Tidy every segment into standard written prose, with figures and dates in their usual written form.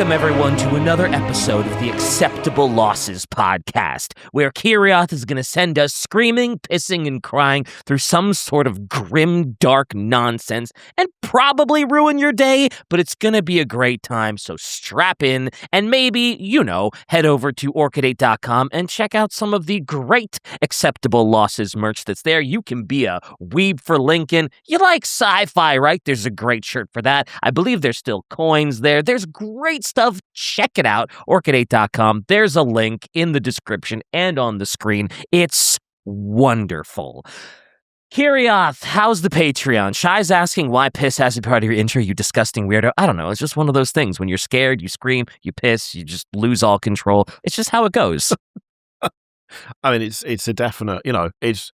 Welcome, everyone, to another episode of the Acceptable Losses podcast, where Kirioth is going to send us screaming, pissing, and crying through some sort of grim, dark nonsense and probably ruin your day, but it's going to be a great time, so strap in and maybe, head over to orchidate.com and check out some of the great Acceptable Losses merch that's there. You can be a weeb for Lincoln. You like sci-fi, right? There's a great shirt for that. I believe there's still coins there. There's great stuff. Check it out. Orchidate.com. There's a link in the description and on the screen. It's wonderful. Kirioth, how's the Patreon? Shai's asking why piss hasn't been part of your intro, you disgusting weirdo. I don't know. It's just one of those things. When you're scared, you scream, you piss, you just lose all control. It's just how it goes. I mean, it's a definite, it's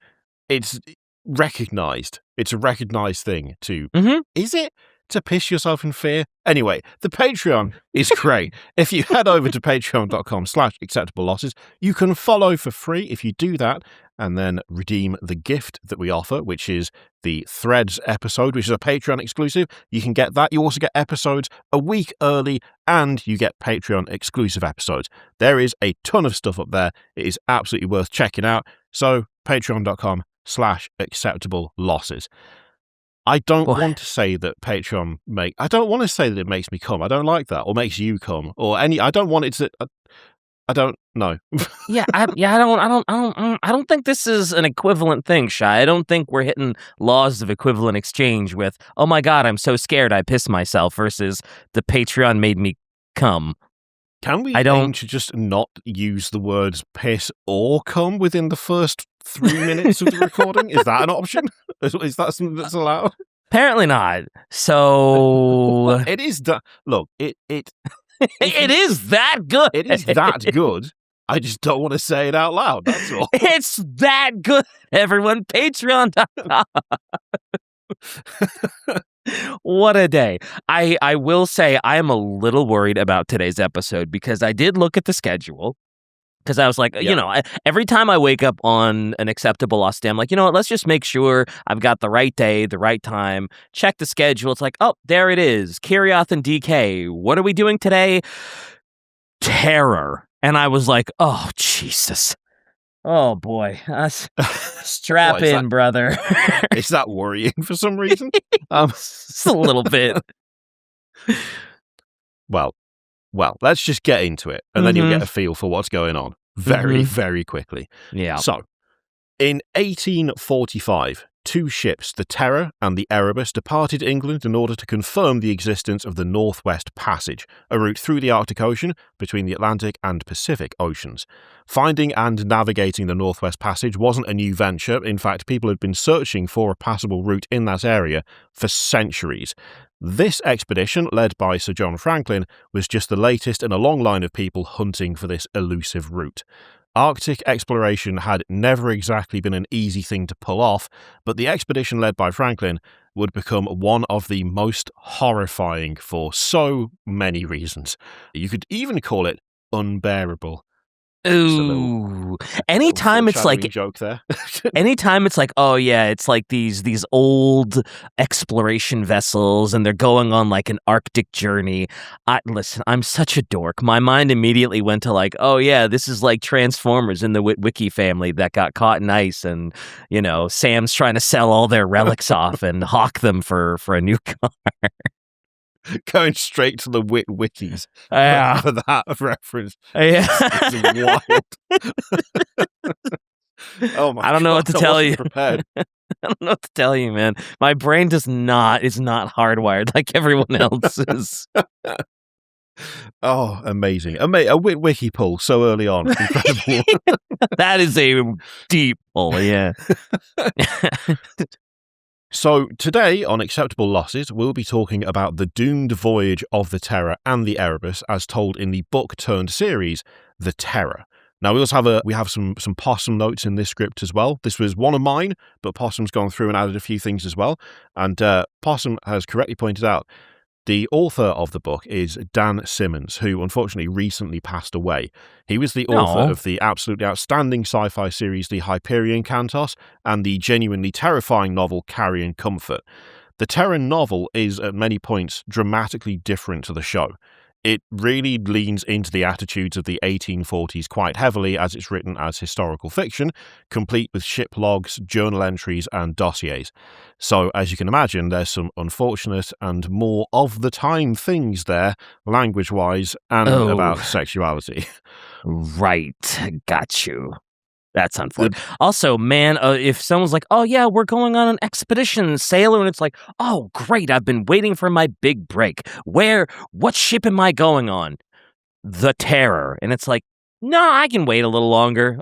recognized. It's a recognized thing to, Is it? To piss yourself in fear? Anyway, the Patreon is great. If you head over to patreon.com/acceptablelosses, you can follow for free if you do that and then redeem the gift that we offer, which is the Threads episode, which is a Patreon exclusive. You can get that. You also get episodes a week early and you get Patreon exclusive episodes. There is a ton of stuff up there. It is absolutely worth checking out. So patreon.com/acceptablelosses. I don't want to say that Patreon I don't want to say that it makes me come. I don't like that, or makes you come, or any. I don't want it to. I don't know. I don't think this is an equivalent thing, Shai. I don't think we're hitting laws of equivalent exchange with, oh my God, I'm so scared I pissed myself, versus the Patreon made me come. Can we aim to just not use the words piss or cum within the first 3 minutes of the recording? Is that an option? Is that something that's allowed? Apparently not. So it is that. Look, it it is that good. It is that good. I just don't want to say it out loud. That's all. It's that good. Everyone, Patreon.com. What a day. I will say I am a little worried about today's episode because I did look at the schedule. Because I was like, every time I wake up on an acceptable loss day, I'm like, let's just make sure I've got the right day, the right time. Check the schedule. It's like, oh, there it is. Kirioth and DK. What are we doing today? Terror. And I was like, oh, Jesus. Oh, boy. Strap in, brother. Is that worrying for some reason? Just a little bit. Well, let's just get into it, and then you'll get a feel for what's going on very, very quickly. Yeah. So, in 1845, two ships, the Terror and the Erebus, departed England in order to confirm the existence of the Northwest Passage, a route through the Arctic Ocean between the Atlantic and Pacific Oceans. Finding and navigating the Northwest Passage wasn't a new venture. In fact, people had been searching for a passable route in that area for centuries. This expedition, led by Sir John Franklin, was just the latest in a long line of people hunting for this elusive route. Arctic exploration had never exactly been an easy thing to pull off, but the expedition led by Franklin would become one of the most horrifying for so many reasons. You could even call it unbearable. Ooh. Anytime it's like joke there. Anytime it's like, oh yeah, it's like these old exploration vessels and they're going on like an Arctic journey. Listen, I'm such a dork. My mind immediately went to like, oh yeah, this is like Transformers in the Witwicky family that got caught in ice, and Sam's trying to sell all their relics off and hawk them for a new car. Going straight to the Witwickies for that reference. Yeah. It's wild. Oh my! I don't know what to tell you. Prepared. I don't know what to tell you, man. My brain is not hardwired like everyone else's. Oh, amazing! A wiki pull so early on. Incredible. That is a deep pull, yeah. So today on Acceptable Losses, we'll be talking about the doomed voyage of the Terror and the Erebus as told in the book-turned-series, The Terror. Now, we have some Possum notes in this script as well. This was one of mine, but Possum's gone through and added a few things as well. And Possum has correctly pointed out the author of the book is Dan Simmons, who unfortunately recently passed away. He was the author of the absolutely outstanding sci-fi series The Hyperion Cantos and the genuinely terrifying novel Carrion Comfort. The Terror novel is, at many points, dramatically different to the show. it really leans into the attitudes of the 1840s quite heavily, as it's written as historical fiction, complete with ship logs, journal entries, and dossiers. So, as you can imagine, there's some unfortunate and more of the time things there, language-wise, and about sexuality. Right. Got you. That's unfortunate. Also, man, if someone's like, oh, yeah, we're going on an expedition, sailor, and it's like, oh, great, I've been waiting for my big break. What ship am I going on? The Terror. And it's like, no, I can wait a little longer.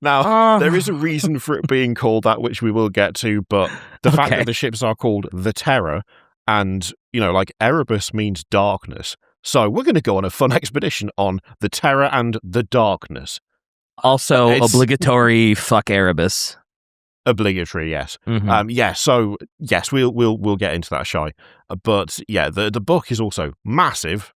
Now, there is a reason for it being called that, which we will get to, but the fact that the ships are called the Terror, and, like Erebus means darkness. So we're going to go on a fun expedition on the Terror and the Darkness. Also, obligatory fuck Erebus. Obligatory, yes. Mm-hmm. So yes, we'll get into that, Shy. But yeah, the book is also massive,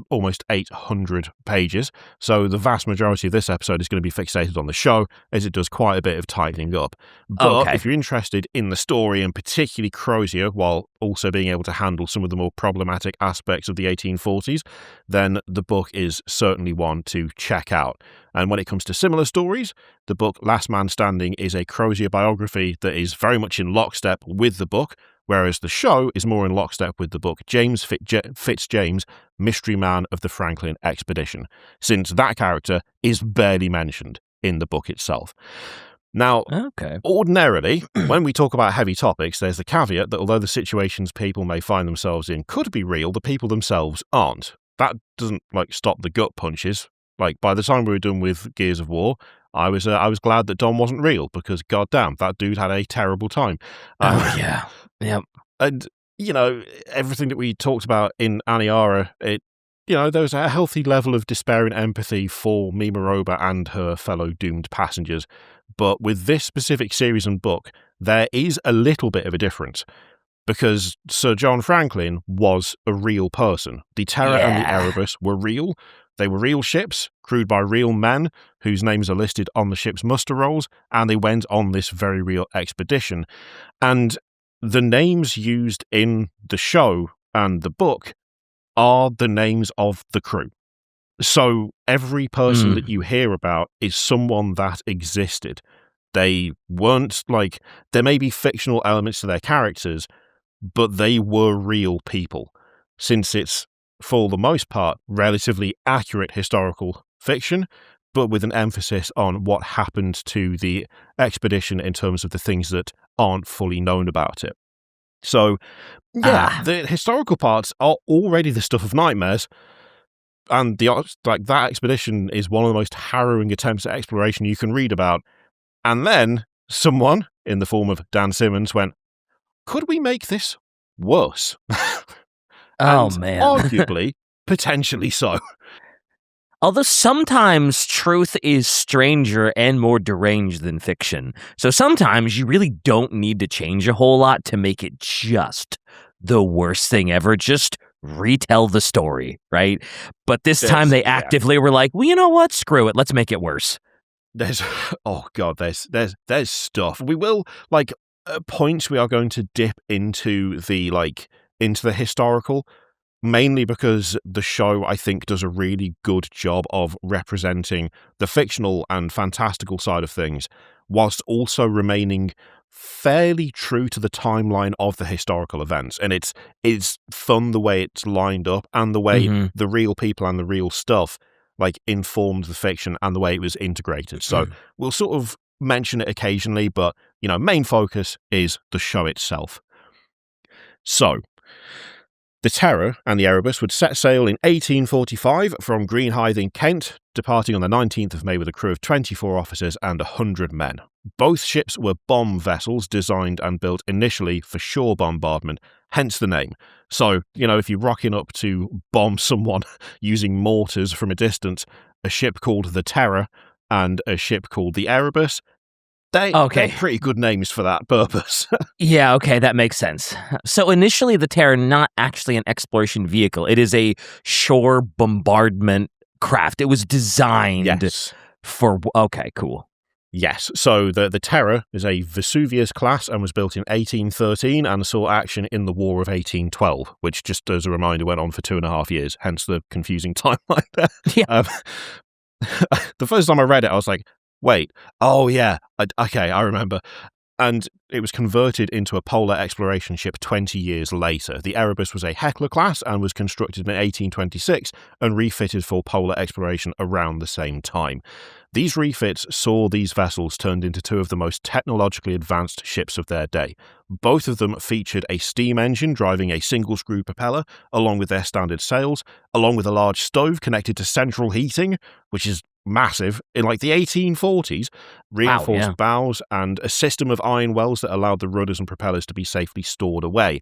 almost 800 pages. So the vast majority of this episode is going to be fixated on the show, as it does quite a bit of tightening up. But if you're interested in the story, and particularly Crozier, while also being able to handle some of the more problematic aspects of the 1840s, then the book is certainly one to check out. And when it comes to similar stories, the book Last Man Standing is a Crozier biography that is very much in lockstep with the book, whereas the show is more in lockstep with the book James Fitzjames, Mystery Man of the Franklin Expedition, since that character is barely mentioned in the book itself. Now, ordinarily, when we talk about heavy topics, there's the caveat that although the situations people may find themselves in could be real, the people themselves aren't. That doesn't, stop the gut punches. By the time we were done with Gears of War, I was glad that Dom wasn't real, because goddamn, that dude had a terrible time. Yeah. Yep. And, everything that we talked about in Aniara, there was a healthy level of despair and empathy for Mimaroba and her fellow doomed passengers. But with this specific series and book, there is a little bit of a difference, because Sir John Franklin was a real person. The Terror and the Erebus were real. They were real ships, crewed by real men, whose names are listed on the ship's muster rolls, and they went on this very real expedition. And the names used in the show and the book are the names of the crew. So every person that you hear about is someone that existed. They weren't there may be fictional elements to their characters, but they were real people, since it's, for the most part, relatively accurate historical fiction, but with an emphasis on what happened to the expedition in terms of the things that aren't fully known about it. So, the historical parts are already the stuff of nightmares, and that expedition is one of the most harrowing attempts at exploration you can read about. And then someone, in the form of Dan Simmons, went, could we make this worse? Oh, man. Arguably, potentially so. Although sometimes truth is stranger and more deranged than fiction. So sometimes you really don't need to change a whole lot to make it just the worst thing ever. Just retell the story, right? But this time they actively were like, well, you know what? Screw it. Let's make it worse. There's stuff. We will, at points we are going to dip into the historical, mainly because the show, I think, does a really good job of representing the fictional and fantastical side of things, whilst also remaining fairly true to the timeline of the historical events. And it's fun the way it's lined up, and the way the real people and the real stuff informed the fiction, and the way it was integrated. So we'll sort of mention it occasionally, but main focus is the show itself. So the Terror and the Erebus would set sail in 1845 from Greenhithe in Kent, departing on the 19th of May with a crew of 24 officers and 100 men. Both ships were bomb vessels designed and built initially for shore bombardment, hence the name. So, if you're rocking up to bomb someone using mortars from a distance, a ship called the Terror and a ship called the Erebus, they're pretty good names for that purpose. Yeah, okay, that makes sense. So initially, the Terror, not actually an exploration vehicle. It is a shore bombardment craft. It was designed for... Okay, cool. Yes, so the Terror is a Vesuvius class and was built in 1813 and saw action in the War of 1812, which, just as a reminder, went on for 2.5 years, hence the confusing timeline there. Yeah. The first time I read it, I was like, wait, oh yeah, okay, I remember. And it was converted into a polar exploration ship 20 years later. The Erebus was a Heckler class and was constructed in 1826 and refitted for polar exploration around the same time. These refits saw these vessels turned into two of the most technologically advanced ships of their day. Both of them featured a steam engine driving a single-screw propeller, along with their standard sails, along with a large stove connected to central heating, which is massive, in like the 1840s, reinforced bows, and a system of iron wells that allowed the rudders and propellers to be safely stored away.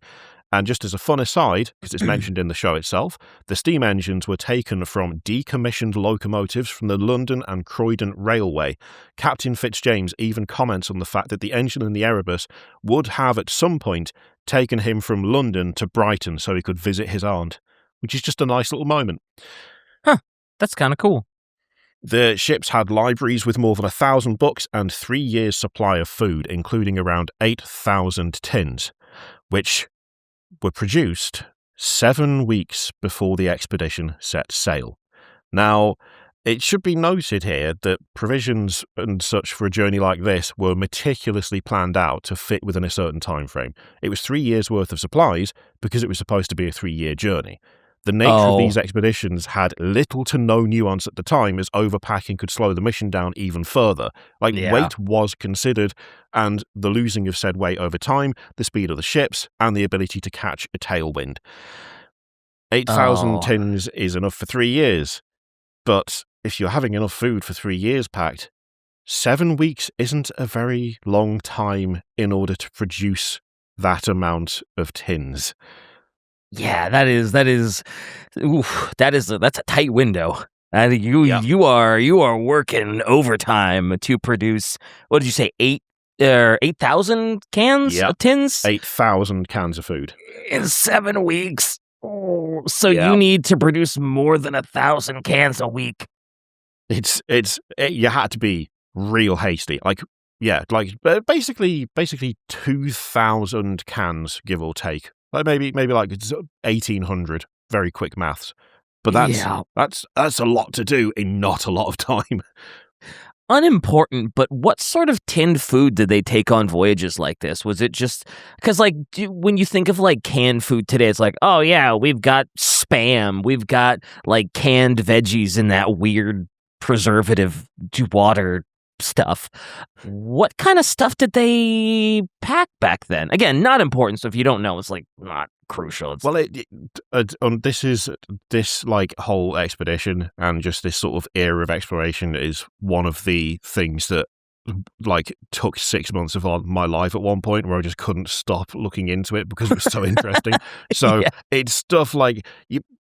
And just as a fun aside, because it's mentioned in the show itself, the steam engines were taken from decommissioned locomotives from the London and Croydon Railway. Captain Fitzjames even comments on the fact that the engine in the Erebus would have at some point taken him from London to Brighton so he could visit his aunt, which is just a nice little moment. Huh, that's kind of cool. The ships had libraries with more than 1,000 books and 3 years' supply of food, including around 8,000 tins, which were produced 7 weeks before the expedition set sail. Now, it should be noted here that provisions and such for a journey like this were meticulously planned out to fit within a certain time frame. It was 3 years' worth of supplies because it was supposed to be a 3-year journey. The nature of these expeditions had little to no nuance at the time, as overpacking could slow the mission down even further. Weight was considered, and the losing of said weight over time, the speed of the ships, and the ability to catch a tailwind. 8,000 tins is enough for 3 years, but if you're having enough food for 3 years packed, 7 weeks isn't a very long time in order to produce that amount of tins. Yeah, that's a tight window. You are working overtime to produce. What did you say? 8,000 cans of tins? 8,000 cans of food in 7 weeks. So you need to produce more than 1,000 cans a week. You had to be real hasty. Basically 2,000 cans, give or take. Maybe like 1,800. Very quick maths, but that's a lot to do in not a lot of time. Unimportant, but what sort of tinned food did they take on voyages like this? Was it just because, when you think of canned food today, it's like, oh yeah, we've got Spam, we've got canned veggies in that weird preservative water stuff. What kind of stuff did they pack back then? Again, not important, so if you don't know, it's not crucial. This whole expedition and just this sort of era of exploration is one of the things that took 6 months of my life at one point, where I just couldn't stop looking into it because it was so interesting. So it's stuff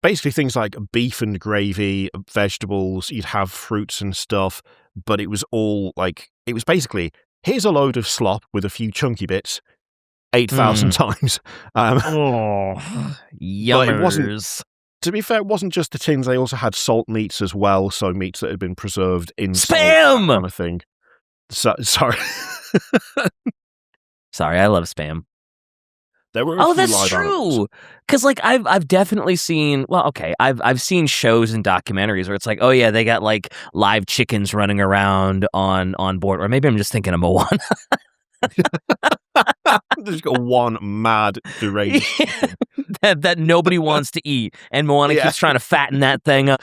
basically things like beef and gravy, vegetables, you'd have fruits and stuff, but it was all it was basically, here's a load of slop with a few chunky bits 8,000 times. Yummers. But it wasn't, to be fair, it wasn't just the tins, they also had salt meats as well, so meats that had been preserved in Spam! Salt, that kind of thing. Sorry. Sorry, I love Spam. There were that's true. Because I've definitely seen. Well, okay, I've seen shows and documentaries where it's oh yeah, they got live chickens running around on board, or maybe I'm just thinking of Moana. There's got one mad deranged that nobody wants to eat, and Moana keeps trying to fatten that thing up.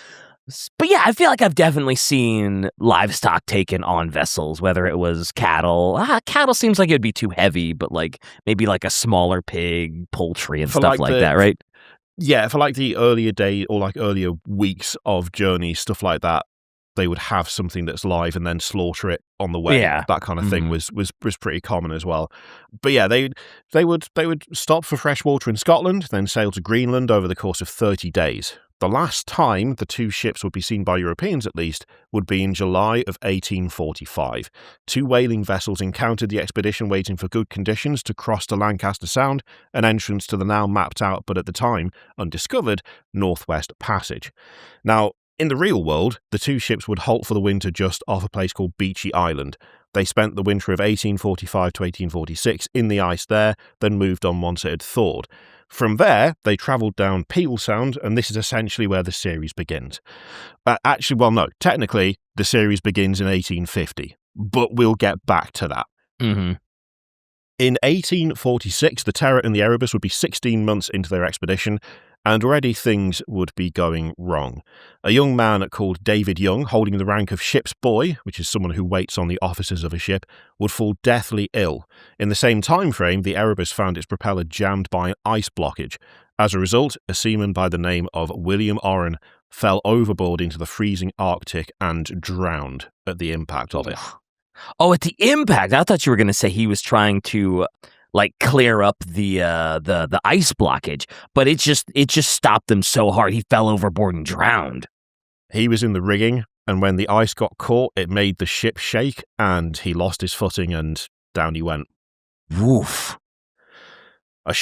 But yeah, I feel like I've definitely seen livestock taken on vessels, whether it was cattle. Cattle seems like it would be too heavy, but maybe a smaller pig, poultry, and stuff like that, right? Yeah, for the earlier day or earlier weeks of journey, stuff like that, they would have something that's live and then slaughter it on the way. Yeah. That kind of thing was pretty common as well. But yeah, they would stop for fresh water in Scotland, then sail to Greenland over the course of 30 days. The last time the two ships would be seen by Europeans, at least, would be in July of 1845. 2 whaling vessels encountered the expedition waiting for good conditions to cross to Lancaster Sound, an entrance to the now mapped out but at the time undiscovered Northwest Passage. Now, in the real world, the 2 ships would halt for the winter just off a place called Beechey Island. They spent the winter of 1845 to 1846 in the ice there, then moved on once it had thawed. From there, they travelled down Peel Sound, and this is essentially where the series begins. Technically, the series begins in 1850, but we'll get back to that. Mm-hmm. In 1846, the Terror and the Erebus would be 16 months into their expedition, and already things would be going wrong. A young man called David Young, holding the rank of ship's boy, which is someone who waits on the officers of a ship, would fall deathly ill. In the same time frame, the Erebus found its propeller jammed by an ice blockage. As a result, a seaman by the name of William Orrin fell overboard into the freezing Arctic and drowned at the impact of it. Oh, at the impact! I thought you were going to say he was trying to clear up the ice blockage, but it just stopped him so hard he fell overboard and drowned. He was in the rigging, and when the ice got caught, it made the ship shake, and he lost his footing, and down he went. Woof! A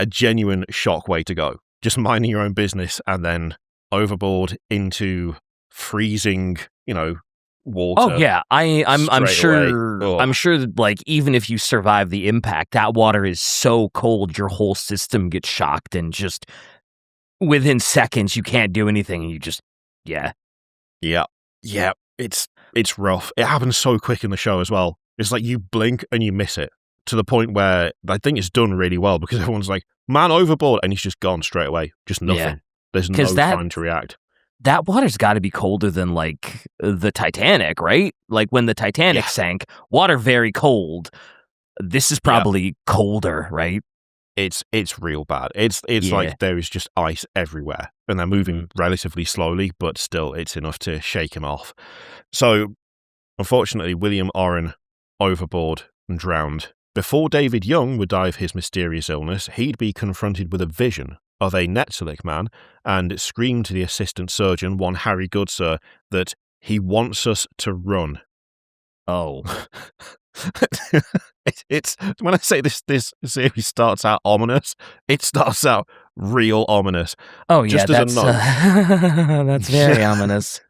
genuine shock way to go. Just minding your own business, and then overboard into freezing, water. Oh yeah, I'm sure. Away. I'm sure that even if you survive the impact, that water is so cold your whole system gets shocked, and just within seconds you can't do anything, and you just yeah. It's rough. It happens so quick in the show as well. It's like you blink and you miss it, to the point where I think it's done really well, because everyone's like, man overboard, and he's just gone straight away. Just nothing. Yeah. There's no time to react. That water's got to be colder than the Titanic, right? When the Titanic sank, water very cold. This is probably colder, right? It's real bad. It's like there is just ice everywhere, and they're moving relatively slowly, but still it's enough to shake him off. So, unfortunately, William Orrin overboard and drowned. Before David Young would die of his mysterious illness, he'd be confronted with a vision of a Netzerlich man and screamed to the assistant surgeon, one Harry Goodsir, that he wants us to run. Oh. It's when I say this series starts out ominous, it starts out real ominous. Oh yeah, that's very ominous.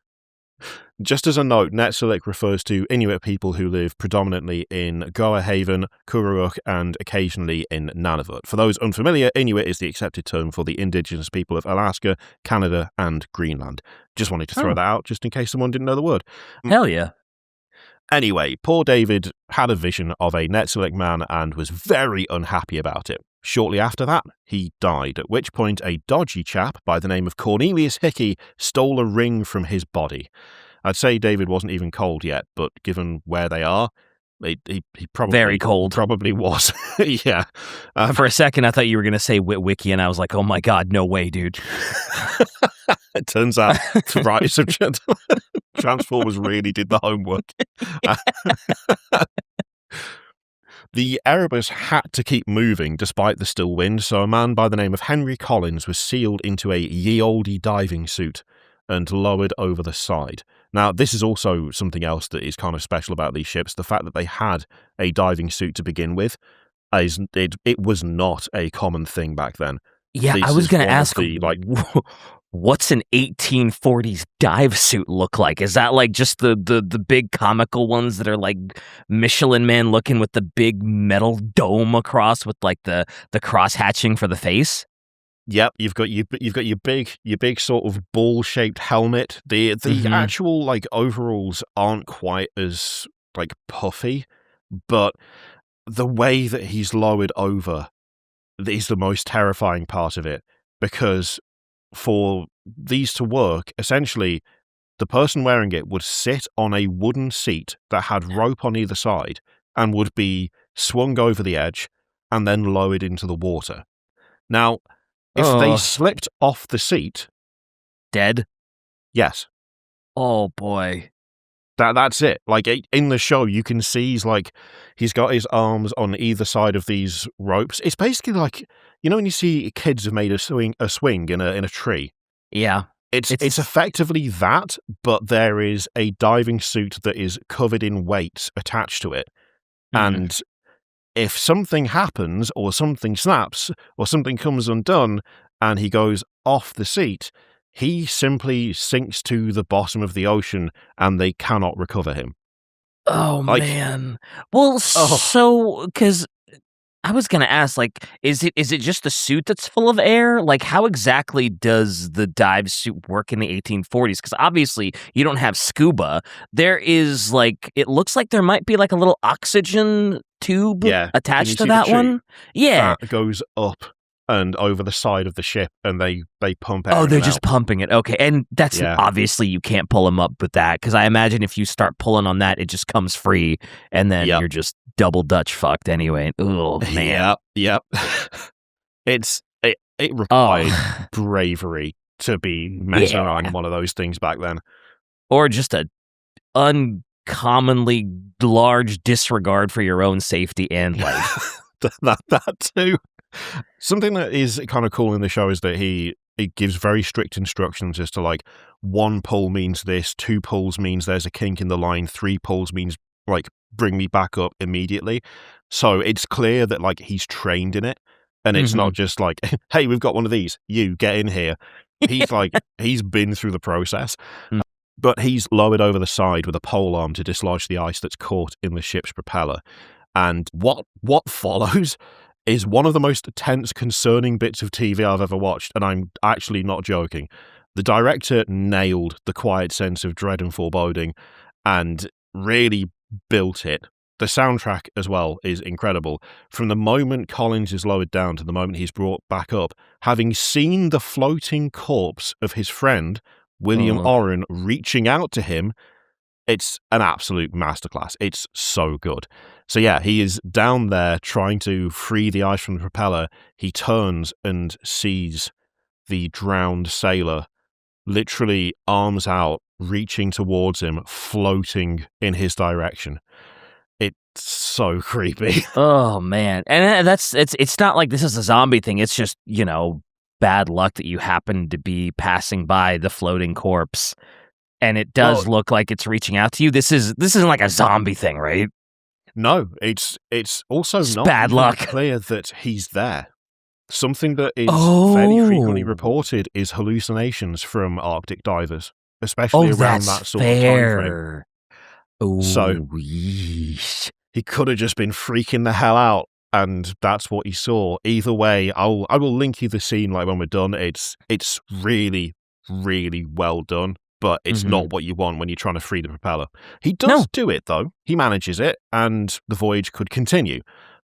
Just as a note, Netzerlich refers to Inuit people who live predominantly in Goa Haven, Kirioth, and occasionally in Nunavut. For those unfamiliar, Inuit is the accepted term for the indigenous people of Alaska, Canada, and Greenland. Just wanted to throw that out, just in case someone didn't know the word. Hell yeah. Anyway, poor David had a vision of a Netzerlich man and was very unhappy about it. Shortly after that, he died, at which point a dodgy chap by the name of Cornelius Hickey stole a ring from his body. I'd say David wasn't even cold yet, but given where they are, he probably very cold. Probably was. Yeah. For a second, I thought you were going to say Witwicky, and I was like, oh my god, no way, dude. It turns out Rise of Transformers really did the homework. The Erebus had to keep moving despite the still wind, so a man by the name of Henry Collins was sealed into a ye olde diving suit and lowered over the side. Now, this is also something else that is kind of special about these ships. The fact that they had a diving suit to begin with, it was not a common thing back then. Yeah, I was going to ask, what's an 1840s dive suit look like? Is that just the big comical ones that are Michelin Man looking with the big metal dome across with the cross hatching for the face? Yep, you've got your big sort of ball-shaped helmet. The actual overalls aren't quite as puffy, but the way that he's lowered over is the most terrifying part of it, because for these to work, essentially the person wearing it would sit on a wooden seat that had rope on either side and would be swung over the edge and then lowered into the water. Now, if they slipped off the seat... Dead? Yes. Oh, boy. That's it. In the show, you can see he's got his arms on either side of these ropes. It's basically when you see kids have made a swing in a tree. Yeah. It's effectively that, but there is a diving suit that is covered in weights attached to it. And if something happens, or something snaps, or something comes undone, and he goes off the seat, he simply sinks to the bottom of the ocean, and they cannot recover him. Oh, Like, man. Well, oh, so, because I was gonna ask, like, is it just the suit that's full of air? Like, how exactly does the dive suit work in the 1840s? Because obviously you don't have scuba. There is, like, it looks like there might be, like, a little oxygen tube yeah. Can you attached to see the that tube? one? Yeah. That goes up and over the side of the ship, and they pump air Oh, in they're and just out. pumping it. Okay, and that's Yeah. obviously you can't pull them up with that, because I imagine if you start pulling on that, it just comes free, and then Yep. you're just double Dutch fucked anyway. Oh, man. Yep. Yep. It required Oh, bravery to be messing yeah. around in one of those things back then. Or just a uncommonly large disregard for your own safety and life. that too. Something that is kind of cool in the show is that it gives very strict instructions as to, like, one pull means this, two pulls means there's a kink in the line, three pulls means, like, bring me back up immediately. So it's clear that, like, he's trained in it, and it's not just like, hey, we've got one of these, you get in here. He's like, he's been through the process. Mm. But he's lowered over the side with a pole arm to dislodge the ice that's caught in the ship's propeller. And what follows is one of the most tense, concerning bits of TV I've ever watched, and I'm actually not joking. The director nailed the quiet sense of dread and foreboding and really built it. The soundtrack as well is incredible. From the moment Collins is lowered down to the moment he's brought back up, having seen the floating corpse of his friend, William Oh. Orrin, reaching out to him, it's an absolute masterclass. It's so good. So yeah, he is down there trying to free the ice from the propeller. He turns and sees the drowned sailor, literally arms out, reaching towards him, floating in his direction. It's so creepy. Oh, man. And it's not like this is a zombie thing. It's just, bad luck that you happen to be passing by the floating corpse. And it does look like it's reaching out to you. This isn't like a zombie thing, right? No, it's also It's not bad even luck. clear that he's there. Something that is fairly frequently reported is hallucinations from Arctic divers, especially around that sort of time frame. So Yeesh. he could have just been freaking the hell out, and that's what he saw. Either way, I will link you the scene, like, when we're done. It's really, really well done, but it's not what you want when you're trying to free the propeller. He does do it, though. He manages it, and the voyage could continue.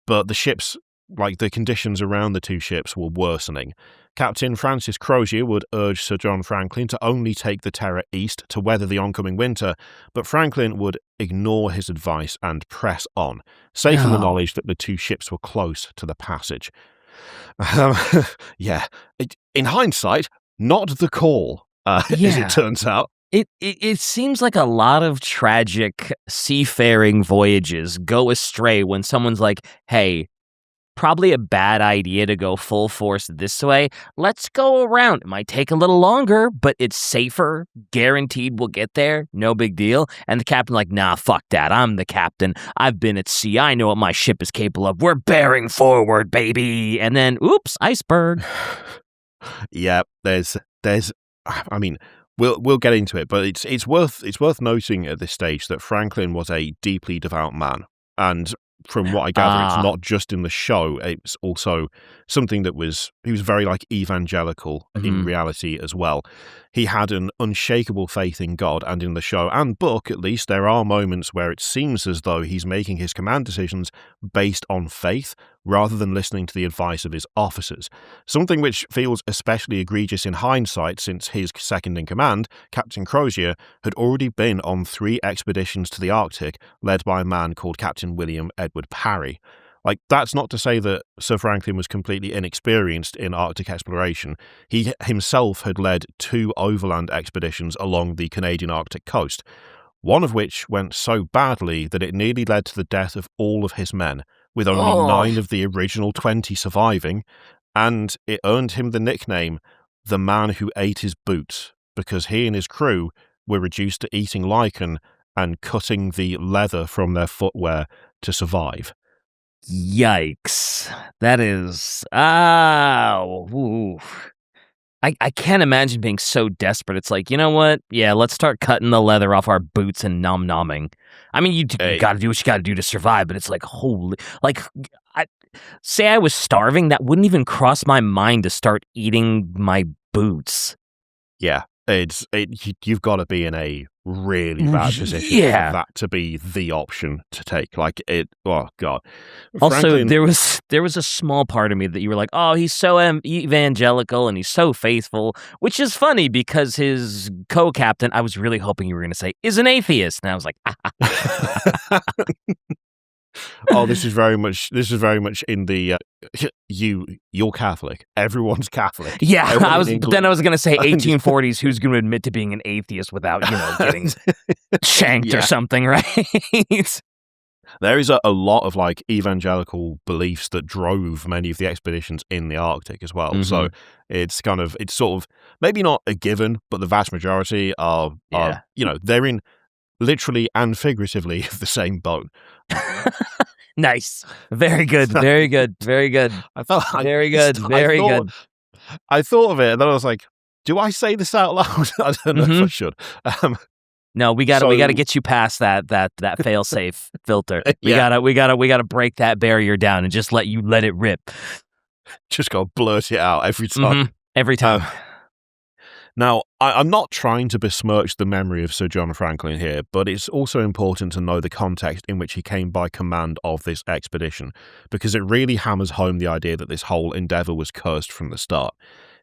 But the ships, like, the conditions around the two ships were worsening. Captain Francis Crozier would urge Sir John Franklin to only take the Terror east to weather the oncoming winter, but Franklin would ignore his advice and press on, safe in the knowledge that the two ships were close to the passage. Yeah, in hindsight, not the call, as it turns out. It seems like a lot of tragic seafaring voyages go astray when someone's like, hey, probably a bad idea to go full force this way. Let's go around. It might take a little longer, but it's safer. Guaranteed we'll get there. No big deal. And the captain like, nah, fuck that. I'm the captain. I've been at sea. I know what my ship is capable of. We're bearing forward, baby. And then, oops, iceberg. Yeah, there's. I mean, we'll get into it, but it's worth noting at this stage that Franklin was a deeply devout man, and from what I gather, it's not just in the show. It's also something that he was very, like, evangelical in reality as well. He had an unshakable faith in God, and in the show and book, at least, there are moments where it seems as though he's making his command decisions based on faith rather than listening to the advice of his officers. Something which feels especially egregious in hindsight, since his second in command, Captain Crozier, had already been on 3 expeditions to the Arctic, led by a man called Captain William Edward Parry. Like, that's not to say that Sir Franklin was completely inexperienced in Arctic exploration. He himself had led 2 overland expeditions along the Canadian Arctic coast, one of which went so badly that it nearly led to the death of all of his men, with only 9 of the original 20 surviving, and it earned him the nickname the man who ate his boots, because he and his crew were reduced to eating lichen and cutting the leather from their footwear to survive. Yikes. That is... oof. I can't imagine being so desperate. It's like, you know what? Yeah, let's start cutting the leather off our boots and nom-nomming. I mean, you got to do what you got to do to survive, but it's like, holy... Like, say I was starving, that wouldn't even cross my mind to start eating my boots. Yeah, you've got to be in a really bad position for that to be the option to take. Like oh god. Also, there was a small part of me that you were like, oh, he's so evangelical and he's so faithful, which is funny because his co-captain, I was really hoping you were going to say, is an atheist, and I was like, oh, this is very much in the you're Catholic. Everyone's Catholic. Yeah, I was going to say 1840s. Who's going to admit to being an atheist without getting shanked or something, right? There is a lot of like evangelical beliefs that drove many of the expeditions in the Arctic as well. Mm-hmm. So it's sort of maybe not a given, but the vast majority are they're in literally and figuratively the same boat. Nice. Very good. Very good. Very good. I thought of it, and then I was like, "Do I say this out loud?" I don't know if I should. No, we got to get you past that fail-safe filter. We gotta break that barrier down and just let it rip. Just gotta blurt it out every time. Mm-hmm. Every time. Now, I'm not trying to besmirch the memory of Sir John Franklin here, but it's also important to know the context in which he came by command of this expedition, because it really hammers home the idea that this whole endeavour was cursed from the start.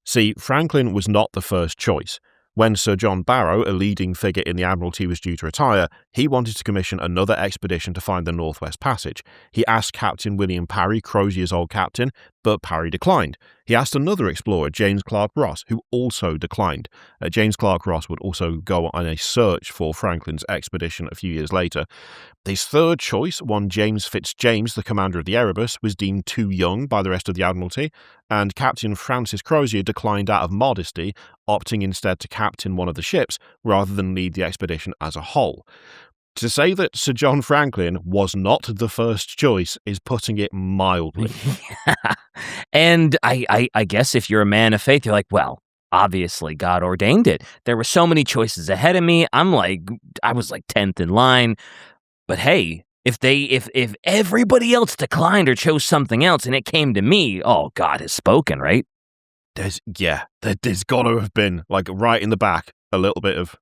See, Franklin was not the first choice. When Sir John Barrow, a leading figure in the Admiralty, was due to retire, he wanted to commission another expedition to find the Northwest Passage. He asked Captain William Parry, Crozier's old captain, but Parry declined. He asked another explorer, James Clark Ross, who also declined. James Clark Ross would also go on a search for Franklin's expedition a few years later. His third choice, one James Fitzjames, the commander of the Erebus, was deemed too young by the rest of the Admiralty, and Captain Francis Crozier declined out of modesty, opting instead to captain one of the ships rather than lead the expedition as a whole. To say that Sir John Franklin was not the first choice is putting it mildly. And I guess if you're a man of faith, you're like, well, obviously God ordained it. There were so many choices ahead of me. I was like 10th in line. But hey, if everybody else declined or chose something else and it came to me, oh, God has spoken, right? There's got to have been, like, right in the back, a little bit of,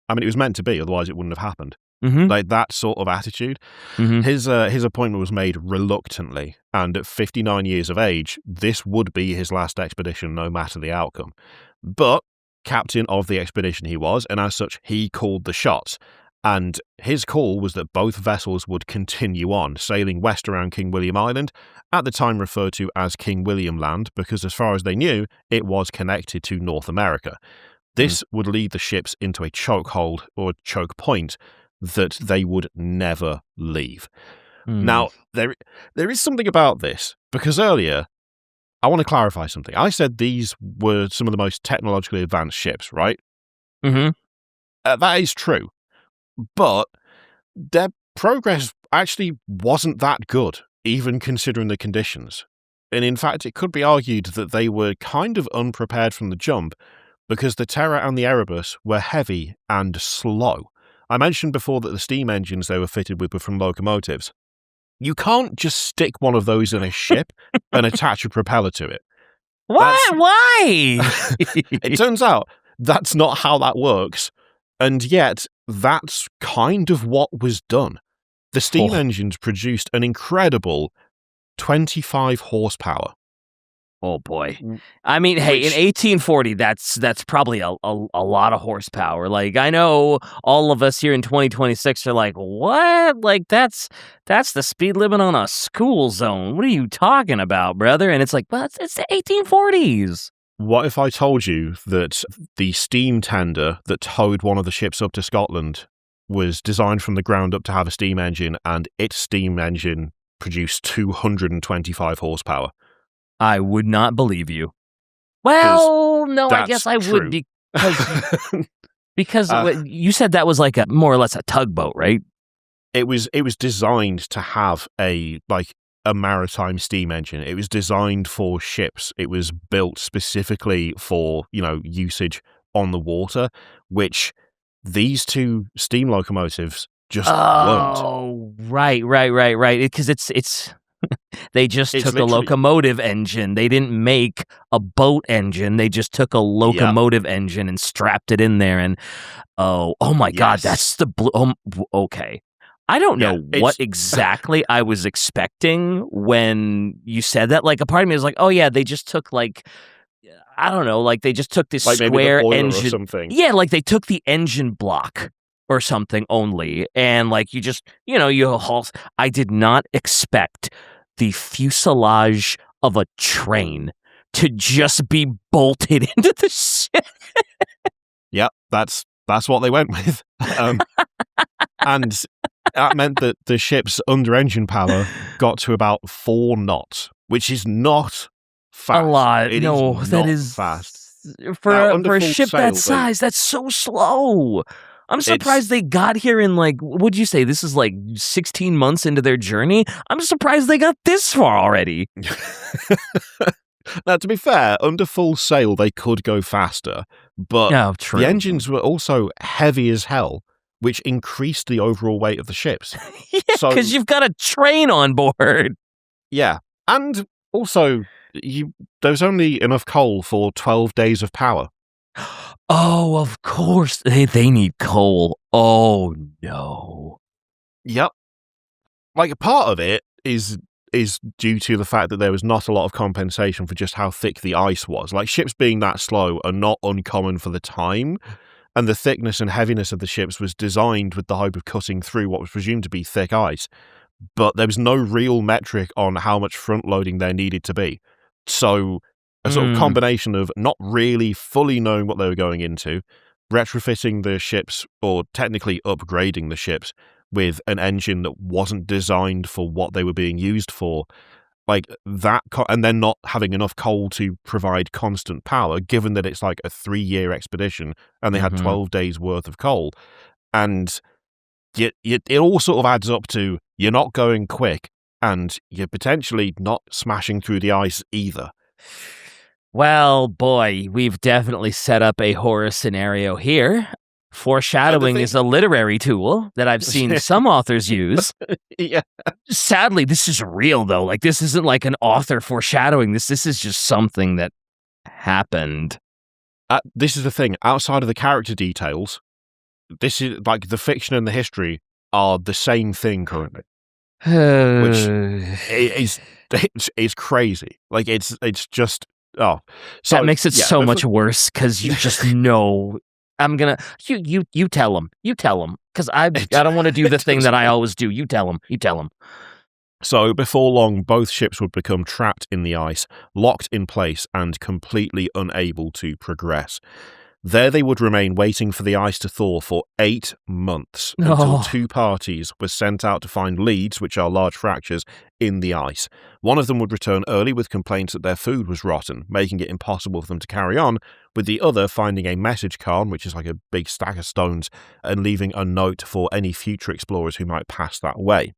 I mean, it was meant to be, otherwise it wouldn't have happened. Mm-hmm. Like that sort of attitude. Mm-hmm. His appointment was made reluctantly, and at 59 years of age, this would be his last expedition, no matter the outcome. But captain of the expedition he was, and as such, he called the shots. And his call was that both vessels would continue on, sailing west around King William Island, at the time referred to as King William Land, because as far as they knew, it was connected to North America. This would lead the ships into a chokehold or choke point that they would never leave. Now, there is something about this, because earlier, I want to clarify something. I said these were some of the most technologically advanced ships, right? Mm-hmm. That is true. But their progress actually wasn't that good, even considering the conditions. And in fact, it could be argued that they were kind of unprepared from the jump, because the Terror and the Erebus were heavy and slow. I mentioned before that the steam engines they were fitted with were from locomotives. You can't just stick one of those in a ship and attach a propeller to it. Why? It turns out that's not how that works. And yet, that's kind of what was done. The steam engines produced an incredible 25 horsepower. Oh boy. I mean, hey, in 1840, that's probably a lot of horsepower. Like, I know all of us here in 2026 are like, what? Like, that's the speed limit on a school zone. What are you talking about, brother? And it's like, well, it's the 1840s. What if I told you that the steam tender that towed one of the ships up to Scotland was designed from the ground up to have a steam engine, and its steam engine produced 225 horsepower? I would not believe you. Well, no, I guess I would, because you said that was like more or less a tugboat, right? It was designed to have a a maritime steam engine. It was designed for ships. It was built specifically for, usage on the water, which these two steam locomotives just weren't. Oh, right. Because it's they just took a literally locomotive engine. They didn't make a boat engine. They just took a locomotive engine and strapped it in there. And oh my God, that's the blue. Okay. I don't know what exactly I was expecting when you said that. Like, a part of me was like, oh yeah, they just took I don't know, they just took this like square maybe the engine. or something. Yeah, they took the engine block or something only, and you just, you halt. I did not expect the fuselage of a train to just be bolted into the ship. Yep, that's what they went with. And that meant that the ship's under-engine power got to about 4 knots, which is not fast. A lot. That is fast. For a ship that size, that's so slow. I'm surprised they got here in what'd you say? This is 16 months into their journey? I'm surprised they got this far already. Now, to be fair, under full sail, they could go faster, but the engines were also heavy as hell, which increased the overall weight of the ships. Yeah, because you've got a train on board. Yeah, and also, there's only enough coal for 12 days of power. Oh, of course. They need coal. Oh, no. Yep. A part of it is due to the fact that there was not a lot of compensation for just how thick the ice was. Ships being that slow are not uncommon for the time, and the thickness and heaviness of the ships was designed with the hope of cutting through what was presumed to be thick ice. But there was no real metric on how much front-loading there needed to be. So a sort of combination of not really fully knowing what they were going into, retrofitting the ships, or technically upgrading the ships, with an engine that wasn't designed for what they were being used for, and then not having enough coal to provide constant power, given that it's a 3-year expedition and they had 12 days worth of coal. And it all sort of adds up to you're not going quick and you're potentially not smashing through the ice either. Well, boy, we've definitely set up a horror scenario here. Foreshadowing is a literary tool that I've seen some authors use. Yeah. Sadly, this is real, though. This isn't an author foreshadowing this. This is just something that happened. This is the thing. Outside of the character details, this is the fiction and the history are the same thing currently. Which is crazy. It's just... Oh. So, that makes it so much worse, because you just know... I'm gonna you tell him, because I don't want to do the thing that I always do. You tell him. So before long, both ships would become trapped in the ice, locked in place, and completely unable to progress. There they would remain waiting for the ice to thaw for 8 months until 2 parties were sent out to find leads, which are large fractures, in the ice. One of them would return early with complaints that their food was rotten, making it impossible for them to carry on, with the other finding a message cairn, which is a big stack of stones, and leaving a note for any future explorers who might pass that way.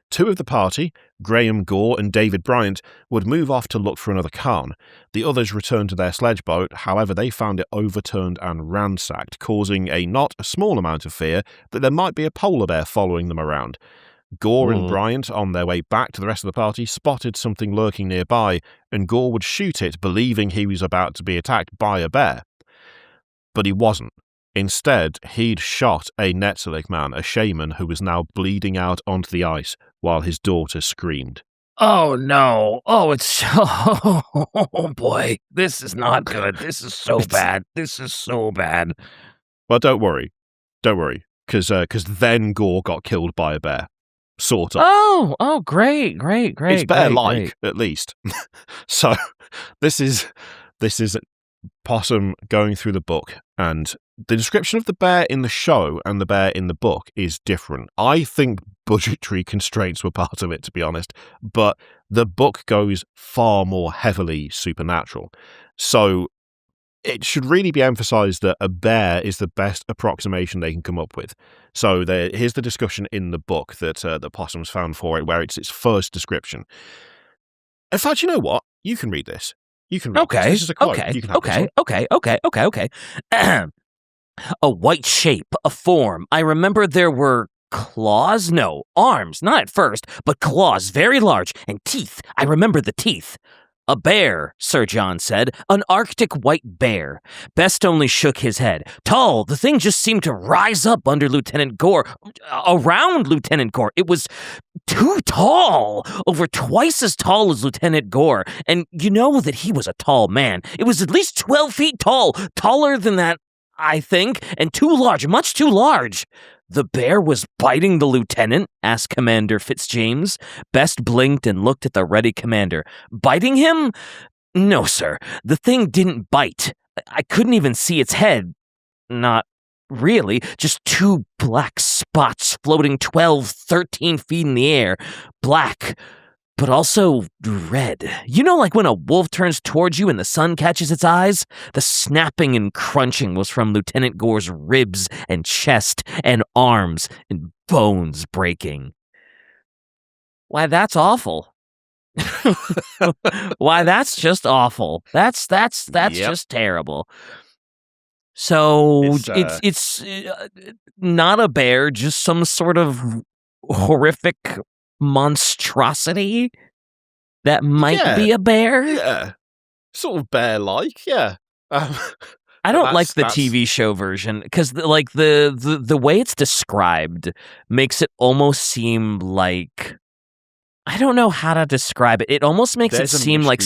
2 of the party, Graham Gore and David Bryant, would move off to look for another cairn. The others returned to their sledge boat, however they found it overturned and ransacked, causing a not a small amount of fear that there might be a polar bear following them around. Gore and Bryant, on their way back to the rest of the party, spotted something lurking nearby, and Gore would shoot it, believing he was about to be attacked by a bear. But he wasn't. Instead, he'd shot a Netzerlich man, a shaman who was now bleeding out onto the ice while his daughter screamed. Oh, no. Oh, it's... Oh, boy. This is not good. This is so bad. This is so bad. Well, don't worry. Because then Gore got killed by a bear. Sort of. Oh, great. It's bear-like, at least. So, this is Possum going through the book, and the description of the bear in the show and the bear in the book is different. I think budgetary constraints were part of it, to be honest, but the book goes far more heavily supernatural. So it should really be emphasized that a bear is the best approximation they can come up with. So here's the discussion in the book that Possum's found for it, where it's its first description. In fact, you know what? You can read this. You can read this. This is a quote. You can have this one. Okay. A white shape, a form. I remember there were claws? No, arms, not at first, but claws, very large, and teeth. I remember the teeth. A bear, Sir John said. An Arctic white bear. Best only shook his head. Tall, the thing just seemed to rise up under Lieutenant Gore. Around Lieutenant Gore. It was too tall. Over twice as tall as Lieutenant Gore. And you know that he was a tall man. It was at least 12 feet tall. Taller than that, I think. And too large, much too large. The bear was biting the lieutenant? Asked Commander Fitzjames. Best blinked and looked at the ready commander. Biting him? No, sir. The thing didn't bite. I couldn't even see its head. Not really. Just two black spots floating 12, 13 feet in the air. Black, but also red. You know, like when a wolf turns towards you and the sun catches its eyes? The snapping and crunching was from Lieutenant Gore's ribs and chest and arms and bones breaking. Why, that's awful. Why, that's just awful. That's just terrible. So it's not a bear, just some sort of horrific monstrosity that might be a bear. Yeah, sort of bear-like. Yeah. I don't like the TV show version because the way it's described makes it almost seem like, I don't know how to describe it. It almost makes it seem like,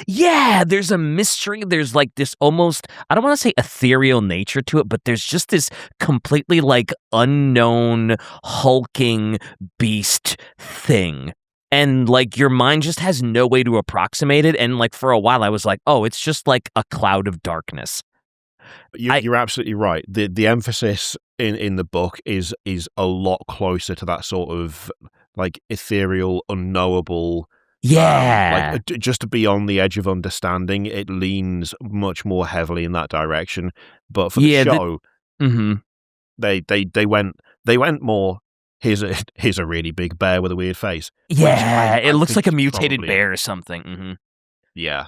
yeah, there's a mystery. There's like this almost, I don't want to say ethereal nature to it, but there's just this completely like unknown hulking beast thing. And like your mind just has no way to approximate it. And like for a while I was like, oh, it's just like a cloud of darkness. You're absolutely right. The emphasis in the book is a lot closer to that sort of like ethereal, unknowable. Yeah. Just to be on the edge of understanding. It leans much more heavily in that direction. But for the show, they went more. Here's a really big bear with a weird face. Yeah, it looks like a mutated bear or something. Mm-hmm. Yeah.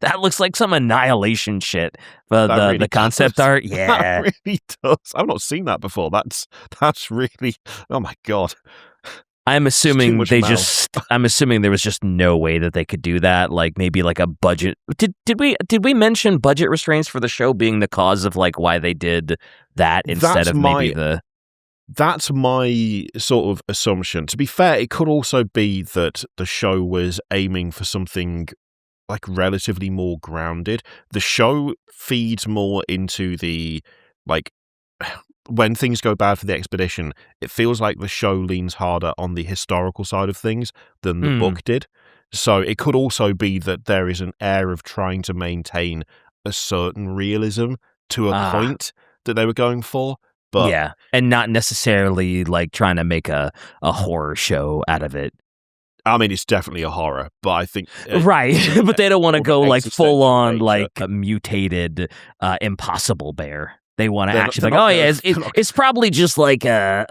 That looks like some Annihilation shit. The concept art, yeah, that really does. I've not seen that before. That's really. Oh my god. I'm assuming I'm assuming there was just no way that they could do that. Like maybe like a budget. Did we mention budget restraints for the show being the cause of like why they did that instead of maybe the. That's my sort of assumption. To be fair, it could also be that the show was aiming for something like relatively more grounded. The show feeds more into the, like, when things go bad for the expedition, it feels like the show leans harder on the historical side of things than the book did. So it could also be that there is an air of trying to maintain a certain realism to a point that they were going for. But, yeah, and not necessarily like trying to make a horror show out of it. I mean, it's definitely a horror, but I think right, but they don't want to go like full on like a mutated, impossible bear. They want to actually like, oh yeah, it's probably just like a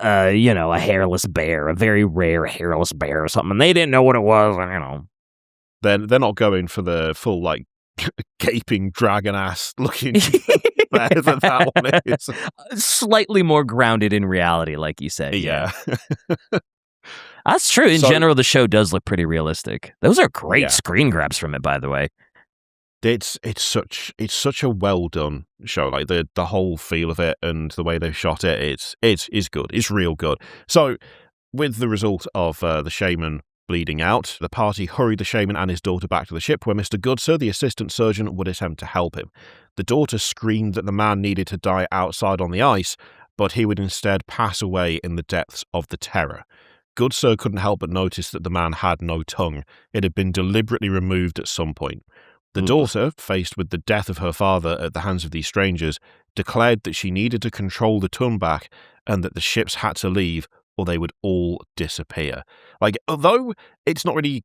hairless bear, a very rare hairless bear or something. They didn't know what it was, you know. They're not going for the full like gaping dragon ass looking bear that one is. Slightly more grounded in reality, like you said. Yeah. That's true. In general, the show does look pretty realistic. Those are great screen grabs from it, by the way. It's such a well done show. Like the whole feel of it and the way they've shot it, it's good. It's real good. So, with the result of the shaman bleeding out, the party hurried the shaman and his daughter back to the ship, where Mr. Goodsir, the assistant surgeon, would attempt to help him. The daughter screamed that the man needed to die outside on the ice, but he would instead pass away in the depths of the Terror. Goodsir couldn't help but notice that the man had no tongue. It had been deliberately removed at some point. The daughter, faced with the death of her father at the hands of these strangers, declared that she needed to control the tongue back and that the ships had to leave or they would all disappear. Like, although it's not really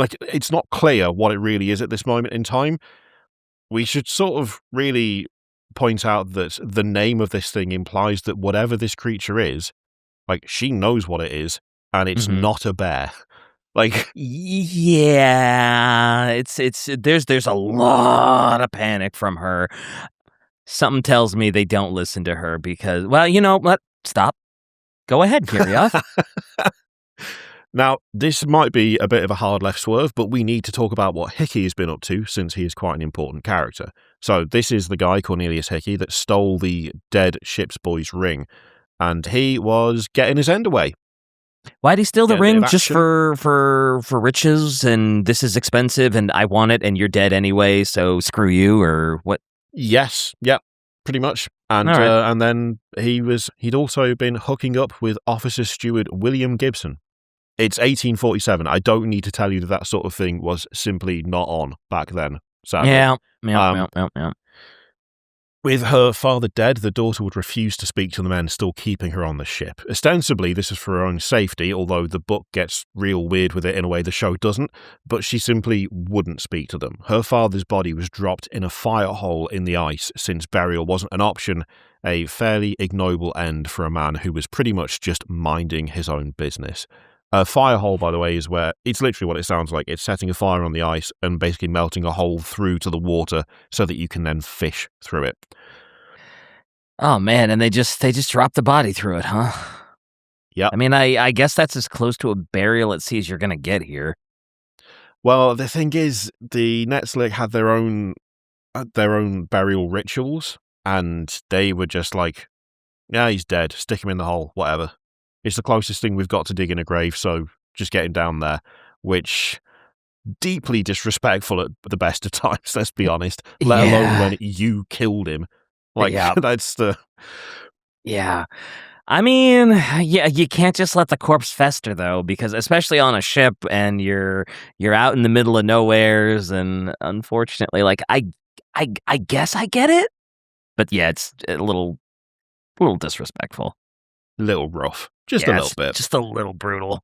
like, it's not clear what it really is at this moment in time. We should sort of really point out that the name of this thing implies that whatever this creature is, like, she knows what it is, and it's not a bear. Like, yeah, it's there's a lot of panic from her. Something tells me they don't listen to her because, well, you know what? Stop. Go ahead, Kirioth. Now, this might be a bit of a hard left swerve, but we need to talk about what Hickey has been up to, since he is quite an important character. So this is the guy, Cornelius Hickey, that stole the dead ship's boy's ring, and he was getting his end away. Why'd he steal the ring? Just for riches, and this is expensive, and I want it, and you're dead anyway, so screw you, or what? Yes, yep, pretty much. And right. And then he'd also been hooking up with Officer Steward William Gibson. It's 1847. I don't need to tell you that sort of thing was simply not on back then, sadly. Yeah. With her father dead, the daughter would refuse to speak to the men still keeping her on the ship. Ostensibly, this is for her own safety, although the book gets real weird with it in a way the show doesn't, but she simply wouldn't speak to them. Her father's body was dropped in a fire hole in the ice since burial wasn't an option, a fairly ignoble end for a man who was pretty much just minding his own business. A fire hole, by the way, is where it's literally what it sounds like. It's setting a fire on the ice and basically melting a hole through to the water so that you can then fish through it. Oh man, and they just dropped the body through it, huh? Yeah. I mean, I guess that's as close to a burial at sea as you're gonna get here. Well, the thing is, the Netzlich had their own burial rituals, and they were just like, yeah, he's dead. Stick him in the hole, whatever. It's the closest thing we've got to digging a grave, so just get him down there, which deeply disrespectful at the best of times, let's be honest, let alone when you killed him. Like, that's the... Yeah. I mean, yeah, you can't just let the corpse fester, though, because especially on a ship, and you're out in the middle of nowheres, and unfortunately, like, I guess I get it, but yeah, it's a little disrespectful. Little rough. Just a little bit. Just a little brutal.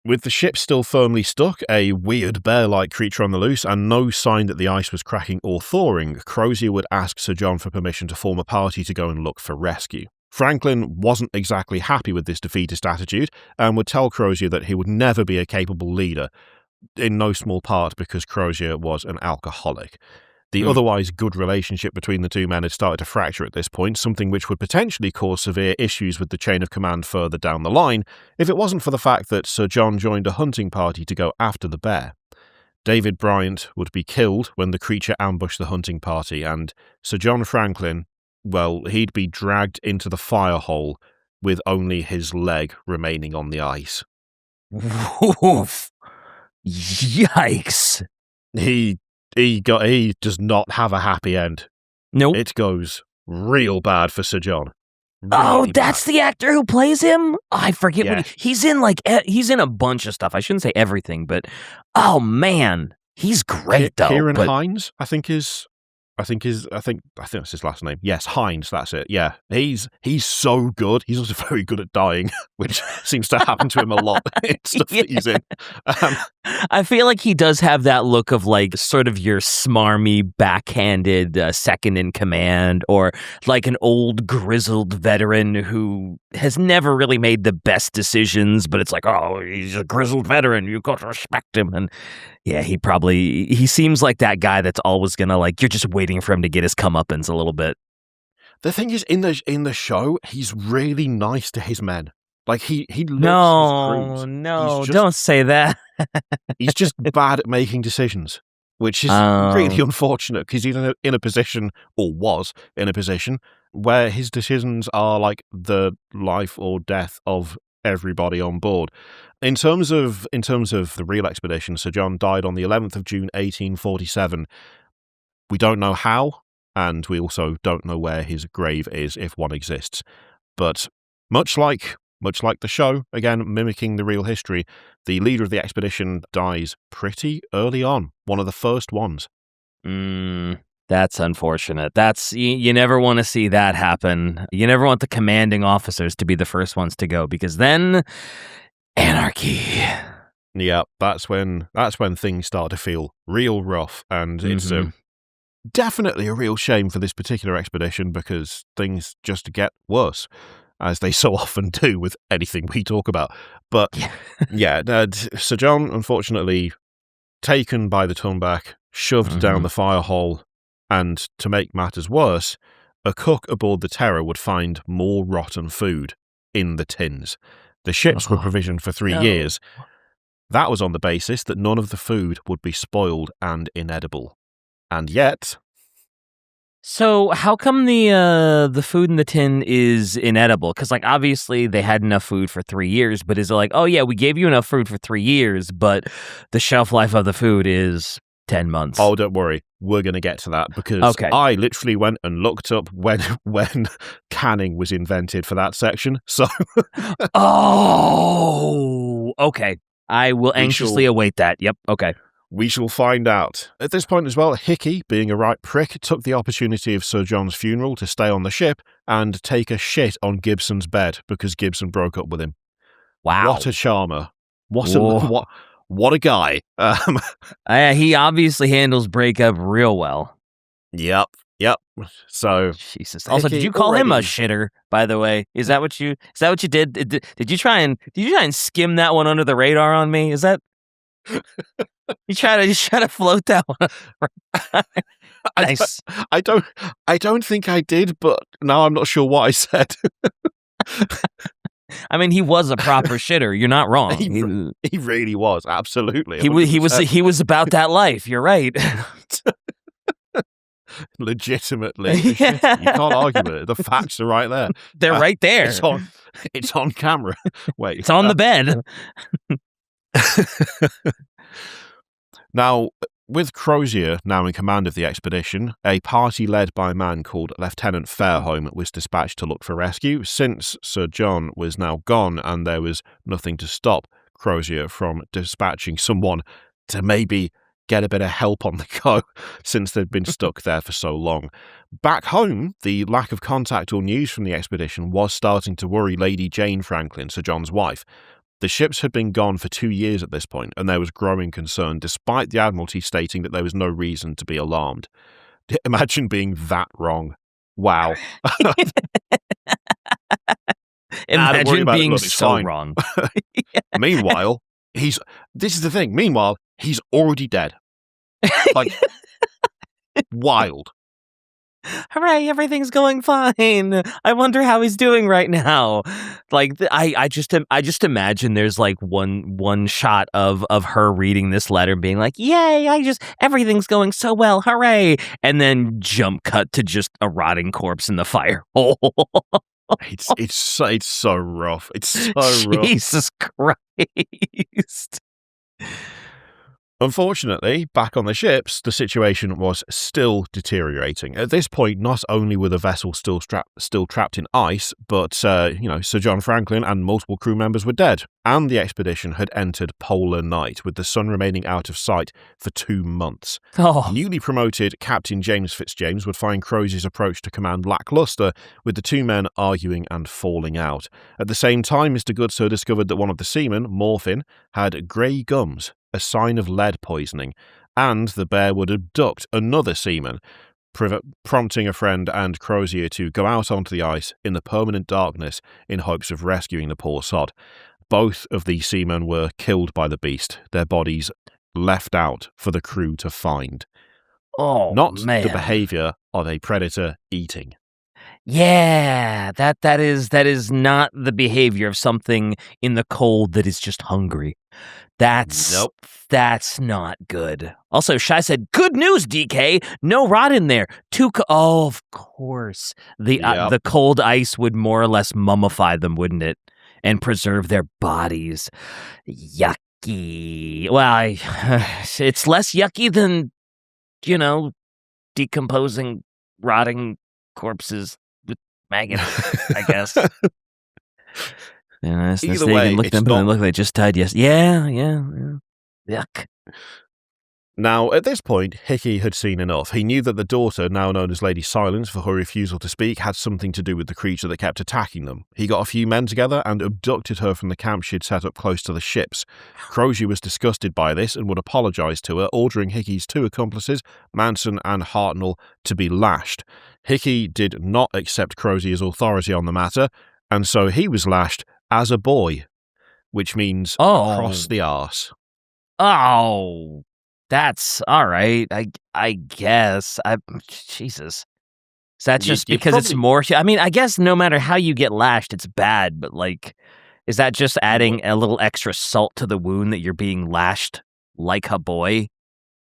With the ship still firmly stuck, a weird bear-like creature on the loose, and no sign that the ice was cracking or thawing, Crozier would ask Sir John for permission to form a party to go and look for rescue. Franklin wasn't exactly happy with this defeatist attitude, and would tell Crozier that he would never be a capable leader, in no small part because Crozier was an alcoholic. The otherwise good relationship between the two men had started to fracture at this point, something which would potentially cause severe issues with the chain of command further down the line, if it wasn't for the fact that Sir John joined a hunting party to go after the bear. David Bryant would be killed when the creature ambushed the hunting party, and Sir John Franklin, well, he'd be dragged into the fire hole with only his leg remaining on the ice. Oof. Yikes. He does not have a happy end. Nope. It goes real bad for Sir John. Really that's bad. The actor who plays him? Oh, I forget what he's in. Like, he's in a bunch of stuff. I shouldn't say everything, but oh man, he's great though. Kieran Hines, I think that's his last name. Yes, Hines, that's it. Yeah, he's so good. He's also very good at dying, which seems to happen to him a lot in stuff that he's in. I feel like he does have that look of like sort of your smarmy, backhanded second in command, or like an old grizzled veteran who has never really made the best decisions, but it's like, oh, he's a grizzled veteran, you got to respect him. And yeah, he seems like that guy that's always gonna, like, you're just waiting for him to get his comeuppance a little bit. The thing is, in the show, he's really nice to his men. Like, he loves his crews. No, don't say that. He's just bad at making decisions, which is really unfortunate, because he's in a position, or was in a position, where his decisions are like the life or death of everybody on board. In terms of the real expedition, Sir John died on the 11th of June, 1847. We don't know how, and we also don't know where his grave is, if one exists. But much like the show, again, mimicking the real history, the leader of the expedition dies pretty early on, one of the first ones. That's unfortunate. You never want to see that happen. You never want the commanding officers to be the first ones to go, because then anarchy. Yeah, that's when things start to feel real rough, and it's definitely a real shame for this particular expedition because things just get worse, as they so often do with anything we talk about. But yeah, Sir John, unfortunately, taken by the Tunback, shoved down the fire hole, and to make matters worse, a cook aboard the Terror would find more rotten food in the tins. The ships were provisioned for 3 years. That was on the basis that none of the food would be spoiled and inedible. And yet... So how come the food in the tin is inedible? Because, like, obviously they had enough food for 3 years, but is it like, oh yeah, we gave you enough food for 3 years, but the shelf life of the food is 10 months? Oh, don't worry. We're going to get to that because I literally went and looked up when canning was invented for that section. So, okay. I will anxiously await that. Yep. Okay. We shall find out. At this point as well, Hickey, being a right prick, took the opportunity of Sir John's funeral to stay on the ship and take a shit on Gibson's bed because Gibson broke up with him. Wow. What a charmer. What a guy. He obviously handles breakup real well. Yep. So Jesus. Also, did you call him a shitter, by the way? Is that what you did? Did you try and skim that one under the radar on me? Is that you try to float that one? Nice. I don't think I did, but now I'm not sure what I said. I mean, he was a proper shitter. You're not wrong. He really was. Absolutely. He was about that life. You're right. Legitimately. You can't argue with it. The facts are right there. They're right there. It's on camera. Wait. It's on the bed. Now, with Crozier now in command of the expedition, a party led by a man called Lieutenant Fairholme was dispatched to look for rescue. Since Sir John was now gone and there was nothing to stop Crozier from dispatching someone to maybe get a bit of help on the go since they'd been stuck there for so long. Back home, the lack of contact or news from the expedition was starting to worry Lady Jane Franklin, Sir John's wife. The ships had been gone for 2 years at this point, and there was growing concern, despite the Admiralty stating that there was no reason to be alarmed. Imagine being that wrong. Wow. Imagine being so wrong. Meanwhile, this is the thing. Meanwhile, he's already dead. Like, wild. Hooray, everything's going fine. I wonder how he's doing right now. Like, I just imagine there's like one shot of her reading this letter being like, yay, everything's going so well, hooray. And then jump cut to just a rotting corpse in the fire hole. It's so rough. It's so rough. Jesus Christ. Unfortunately, back on the ships, the situation was still deteriorating. At this point, not only were the vessels still trapped in ice, but Sir John Franklin and multiple crew members were dead, and the expedition had entered polar night, with the sun remaining out of sight for 2 months. Newly promoted Captain James Fitzjames would find Crozier's approach to command lackluster, with the two men arguing and falling out. At the same time, Mr. Goodsir discovered that one of the seamen, Morfin, had grey gums, a sign of lead poisoning, and the bear would abduct another seaman, prompting a friend and Crozier to go out onto the ice in the permanent darkness in hopes of rescuing the poor sod. Both of these seamen were killed by the beast, their bodies left out for the crew to find. Not the behaviour of a predator eating. Yeah, that is not the behavior of something in the cold that is just hungry. That's not good. Also, Shai said, "Good news, DK. No rot in there. Of course. The cold ice would more or less mummify them, wouldn't it? And preserve their bodies. Yucky. Well, it's less yucky than, decomposing, rotting corpses with maggots, I guess." Yeah, Either way, look at them, they just died. Yes, yeah. Yuck. Now, at this point, Hickey had seen enough. He knew that the daughter, now known as Lady Silence for her refusal to speak, had something to do with the creature that kept attacking them. He got a few men together and abducted her from the camp she'd set up close to the ships. Crozier was disgusted by this and would apologise to her, ordering Hickey's two accomplices, Manson and Hartnell, to be lashed. Hickey did not accept Crozier's authority on the matter, and so he was lashed as a boy, which means across the arse. Oh, that's all right. I guess. Jesus. Is that just because it's more? I mean, I guess no matter how you get lashed, it's bad. But like, is that just adding a little extra salt to the wound that you're being lashed like a boy?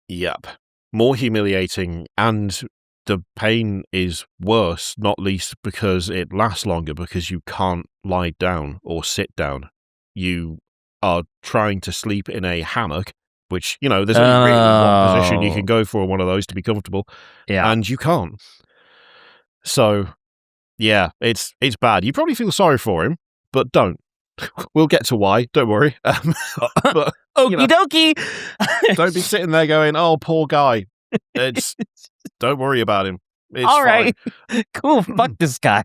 Yep. More humiliating, and the pain is worse, not least because it lasts longer because you can't lie down or sit down. You are trying to sleep in a hammock, which, there's only really one position you can go for one of those to be comfortable, and you can't. So, yeah, it's bad. You probably feel sorry for him, but don't. We'll get to why, don't worry. But, okie dokie! Don't be sitting there going, oh, poor guy. Don't worry about him. It's all fine. Right. Cool, fuck this guy.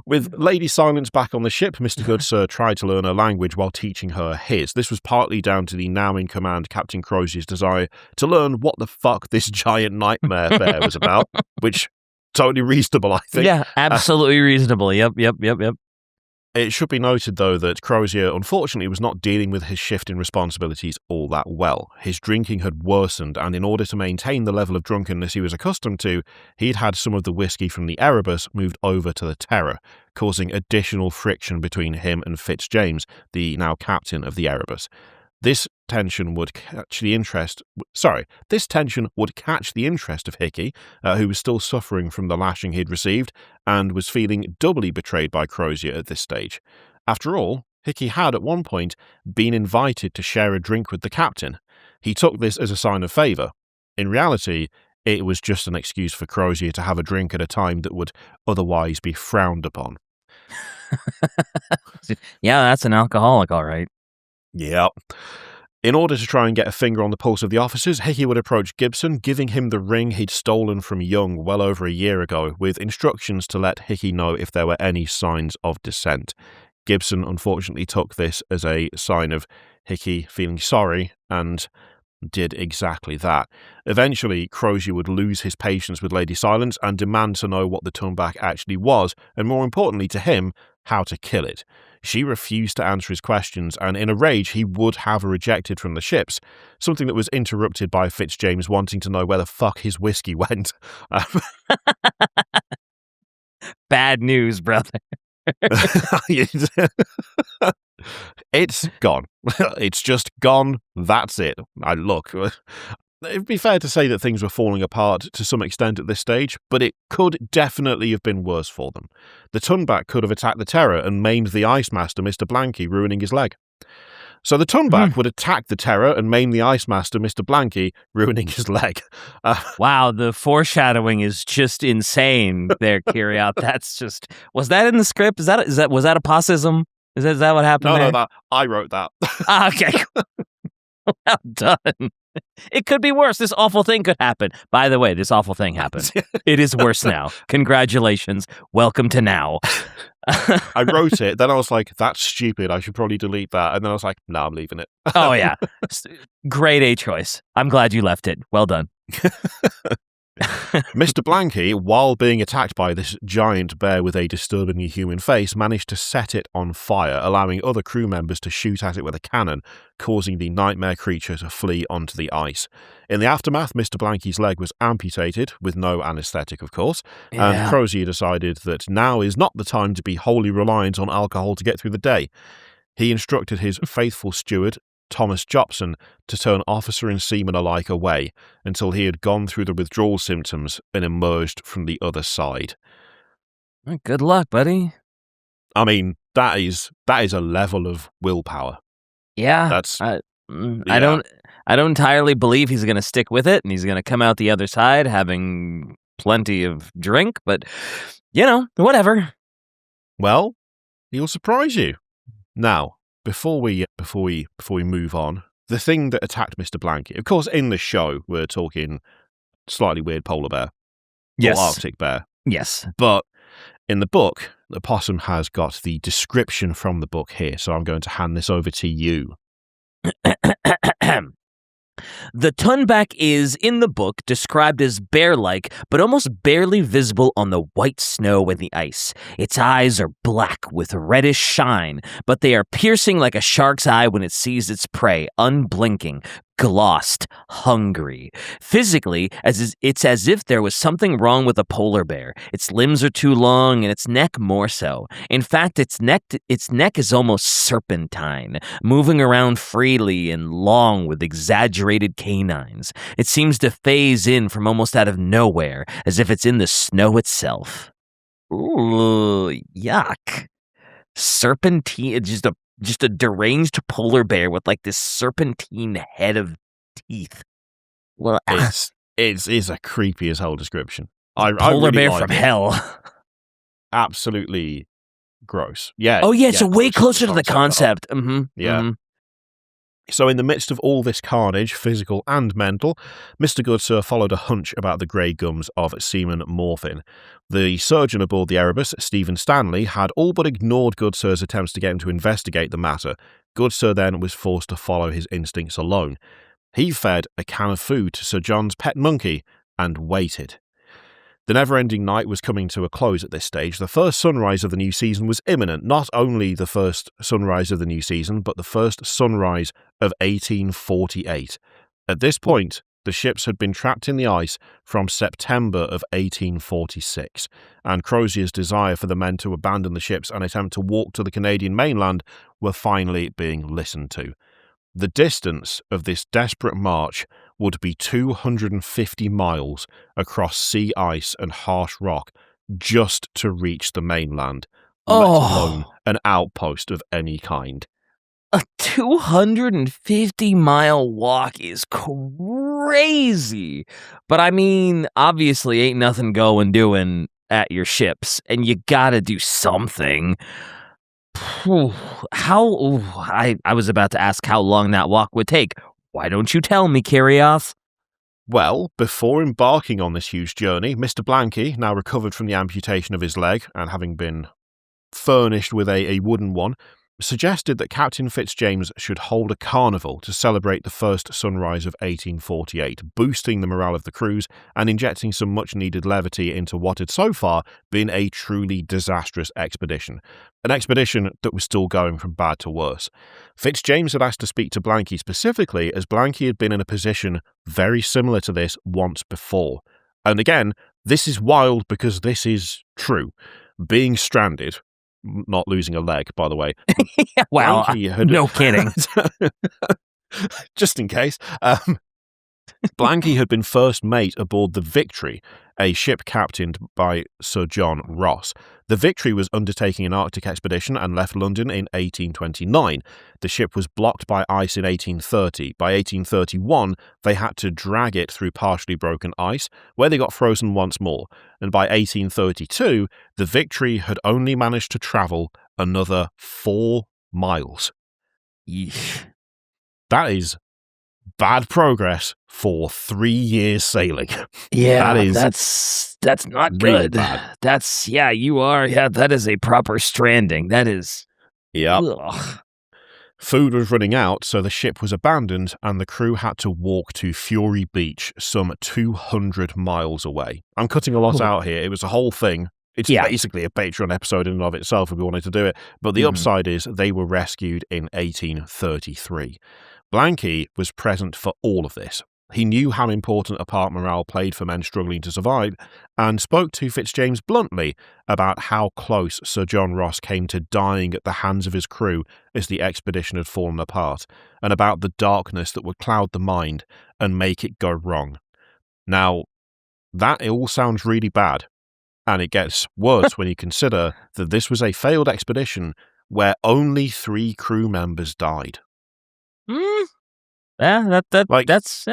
With Lady Silence back on the ship, Mr. Goodsir tried to learn her language while teaching her his. This was partly down to the now-in-command Captain Crozier's desire to learn what the fuck this giant nightmare bear was about, which totally reasonable, I think. Yeah, absolutely reasonable. Yep. It should be noted, though, that Crozier, unfortunately, was not dealing with his shift in responsibilities all that well. His drinking had worsened, and in order to maintain the level of drunkenness he was accustomed to, he'd had some of the whiskey from the Erebus moved over to the Terror, causing additional friction between him and Fitzjames, the now captain of the Erebus. This tension would catch the interest of Hickey, who was still suffering from the lashing he'd received and was feeling doubly betrayed by Crozier at this stage. After all, Hickey had at one point been invited to share a drink with the captain. He took this as a sign of favour. In reality, it was just an excuse for Crozier to have a drink at a time that would otherwise be frowned upon. Yeah, that's an alcoholic, all right. Yep. In order to try and get a finger on the pulse of the officers, Hickey would approach Gibson, giving him the ring he'd stolen from Young well over a year ago, with instructions to let Hickey know if there were any signs of dissent. Gibson unfortunately took this as a sign of Hickey feeling sorry and did exactly that. Eventually, Crozier would lose his patience with Lady Silence and demand to know what the Tumback actually was, and more importantly to him, how to kill it. She refused to answer his questions, and in a rage he would have her ejected from the ships, something that was interrupted by Fitzjames wanting to know where the fuck his whiskey went. Bad news, brother. It's gone. It's just gone. That's it. Look, it'd be fair to say that things were falling apart to some extent at this stage, but it could definitely have been worse for them. The Tumback could have attacked the Terror and maimed the Ice Master, Mr. Blanky, ruining his leg. So the Tumback would attack the Terror and maim the Ice Master, Mr. Blanky, ruining his leg. Wow, the foreshadowing is just insane there, Kirioth. That's just... Was that in the script? Was that a Possum? Is that what happened there? No, I wrote that. Okay. Well done. It could be worse. This awful thing could happen. By the way, this awful thing happened. It is worse now. Congratulations. Welcome to now. I wrote it, then I was like, that's stupid. I should probably delete that. And then I was like, no, I'm leaving it. Oh, yeah. Grade A choice. I'm glad you left it. Well done. Mr. Blanky, while being attacked by this giant bear with a disturbingly human face, managed to set it on fire, allowing other crew members to shoot at it with a cannon, causing the nightmare creature to flee onto the ice. In the aftermath, Mr. Blanky's leg was amputated, with no anaesthetic, of course, and Crozier decided that now is not the time to be wholly reliant on alcohol to get through the day. He instructed his faithful steward, Thomas Jobson, to turn officer and seaman alike away until he had gone through the withdrawal symptoms and emerged from the other side. Good luck, buddy. I mean, that is a level of willpower. Yeah, I don't entirely believe he's going to stick with it and he's going to come out the other side having plenty of drink, but whatever. Well, he'll surprise you. Now, before we move on, the thing that attacked Mr. Blanky, of course, in the show, we're talking slightly weird polar bear. Yes. Or Arctic bear. Yes. But in the book, the Possum has got the description from the book here, so I'm going to hand this over to you. The tunback is, in the book, described as bear-like, but almost barely visible on the white snow and the ice. Its eyes are black with reddish shine, but they are piercing like a shark's eye when it sees its prey, unblinking, glossed, hungry. Physically, it's as if there was something wrong with a polar bear. Its limbs are too long, and its neck more so. In fact, its neck is almost serpentine, moving around freely and long with exaggerated canines. It seems to phase in from almost out of nowhere, as if it's in the snow itself. Ooh, yuck. Serpentine, just a deranged polar bear with like this serpentine head of teeth. Well, it's a creepy as hell description. Polar really bear like from it. hell. Absolutely gross. Yeah. Oh yeah, so way closer closer to the concept. Yeah. So in the midst of all this carnage, physical and mental, Mr. Goodsir followed a hunch about the grey gums of seaman Morfin. The surgeon aboard the Erebus, Stephen Stanley, had all but ignored Goodsir's attempts to get him to investigate the matter. Goodsir then was forced to follow his instincts alone. He fed a can of food to Sir John's pet monkey and waited. The never-ending night was coming to a close at this stage. The first sunrise of the new season was imminent. Not only the first sunrise of the new season, but the first sunrise of 1848. At this point, the ships had been trapped in the ice from September of 1846, and Crozier's desire for the men to abandon the ships and attempt to walk to the Canadian mainland were finally being listened to. The distance of this desperate march would be 250 miles across sea ice and harsh rock just to reach the mainland, let alone an outpost of any kind. A 250-mile walk is crazy. But I mean, obviously ain't nothing going doing at your ships, and you gotta do something. I was about to ask how long that walk would take. Why don't you tell me, Kirioth? Well, before embarking on this huge journey, Mr. Blanky, now recovered from the amputation of his leg and having been furnished with a wooden one, suggested that Captain Fitzjames should hold a carnival to celebrate the first sunrise of 1848, boosting the morale of the crews and injecting some much-needed levity into what had so far been a truly disastrous expedition. An expedition that was still going from bad to worse. Fitzjames had asked to speak to Blanky specifically, as Blanky had been in a position very similar to this once before. And again, this is wild because this is true. Being stranded, not losing a leg, by the way. Wow, no kidding. Just in case. Blanky had been first mate aboard the Victory, a ship captained by Sir John Ross. The Victory was undertaking an Arctic expedition and left London in 1829. The ship was blocked by ice in 1830. By 1831, they had to drag it through partially broken ice, where they got frozen once more. And by 1832, the Victory had only managed to travel another 4 miles. Yeesh. That is bad progress for 3 years sailing. Yeah, that's not really good. Bad. That is a proper stranding. That is. Yeah. Ugh. Food was running out, so the ship was abandoned, and the crew had to walk to Fury Beach, some 200 miles away. I'm cutting a lot out here. It was a whole thing. It's basically a Patreon episode in and of itself if we wanted to do it. But the upside is they were rescued in 1833. Blanky was present for all of this. He knew how important a part morale played for men struggling to survive, and spoke to Fitzjames bluntly about how close Sir John Ross came to dying at the hands of his crew as the expedition had fallen apart, and about the darkness that would cloud the mind and make it go wrong. Now, that all sounds really bad, and it gets worse when you consider that this was a failed expedition where only 3 crew members died. Yeah, that's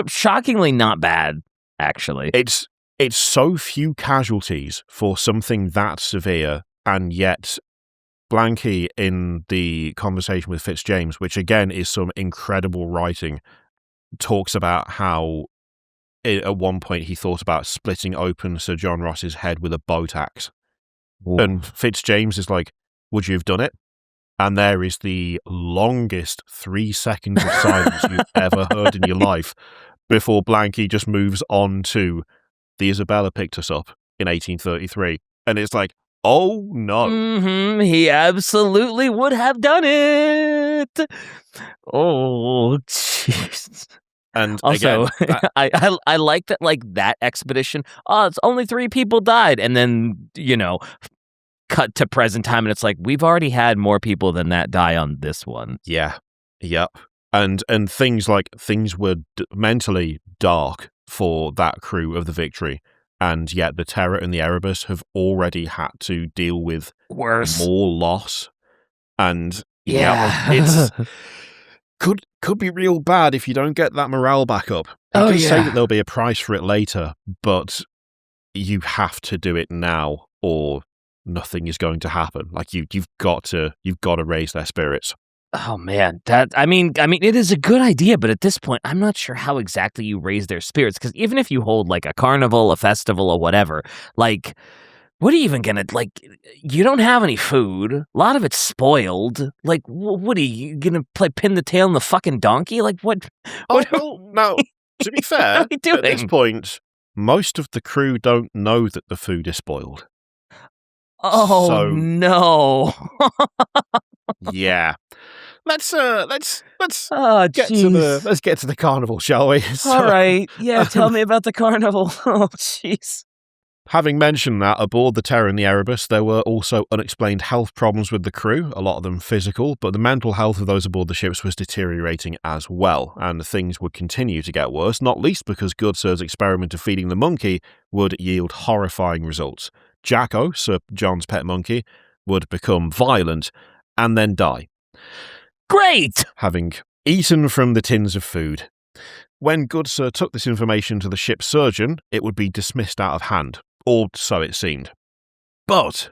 shockingly not bad, actually. It's so few casualties for something that severe, and yet Blanky, in the conversation with Fitzjames, which again is some incredible writing, talks about how at one point he thought about splitting open Sir John Ross's head with a boat axe. Ooh. And Fitzjames is like, would you have done it? And there is the longest 3 seconds of silence you've ever heard in your life before Blanky just moves on to the Isabella picked us up in 1833. And it's like, oh no. Mm-hmm. He absolutely would have done it. Oh, jeez. And also, again, I like that, like, that expedition. Oh, it's only 3 people died. And then, cut to present time, and it's like, we've already had more people than that die on this one. Yeah. Yep. And things were mentally dark for that crew of the Victory, and yet the Terror and the Erebus have already had to deal with worse, more loss. And it's could be real bad if you don't get that morale back up. You can say that there'll be a price for it later, but you have to do it now, or nothing is going to happen. Like you've got to raise their spirits. Oh man, I mean, it is a good idea, but at this point, I'm not sure how exactly you raise their spirits. Because even if you hold like a carnival, a festival, or whatever, like, what are you even gonna like? You don't have any food. A lot of it's spoiled. Like, what are you gonna pin the tail on the fucking donkey? Like, what? Now, to be fair, at this point, most of the crew don't know that the food is spoiled. Oh no! Yeah, let's get to the carnival, shall we? All right, yeah. Tell me about the carnival. Oh, jeez. Having mentioned that, aboard the Terror and the Erebus, there were also unexplained health problems with the crew, a lot of them physical, but the mental health of those aboard the ships was deteriorating as well, and things would continue to get worse, not least because Goodsir's experiment of feeding the monkey would yield horrifying results. Jacko, Sir John's pet monkey, would become violent and then die. Great! Having eaten from the tins of food. When Goodsir took this information to the ship's surgeon, it would be dismissed out of hand, or so it seemed. But,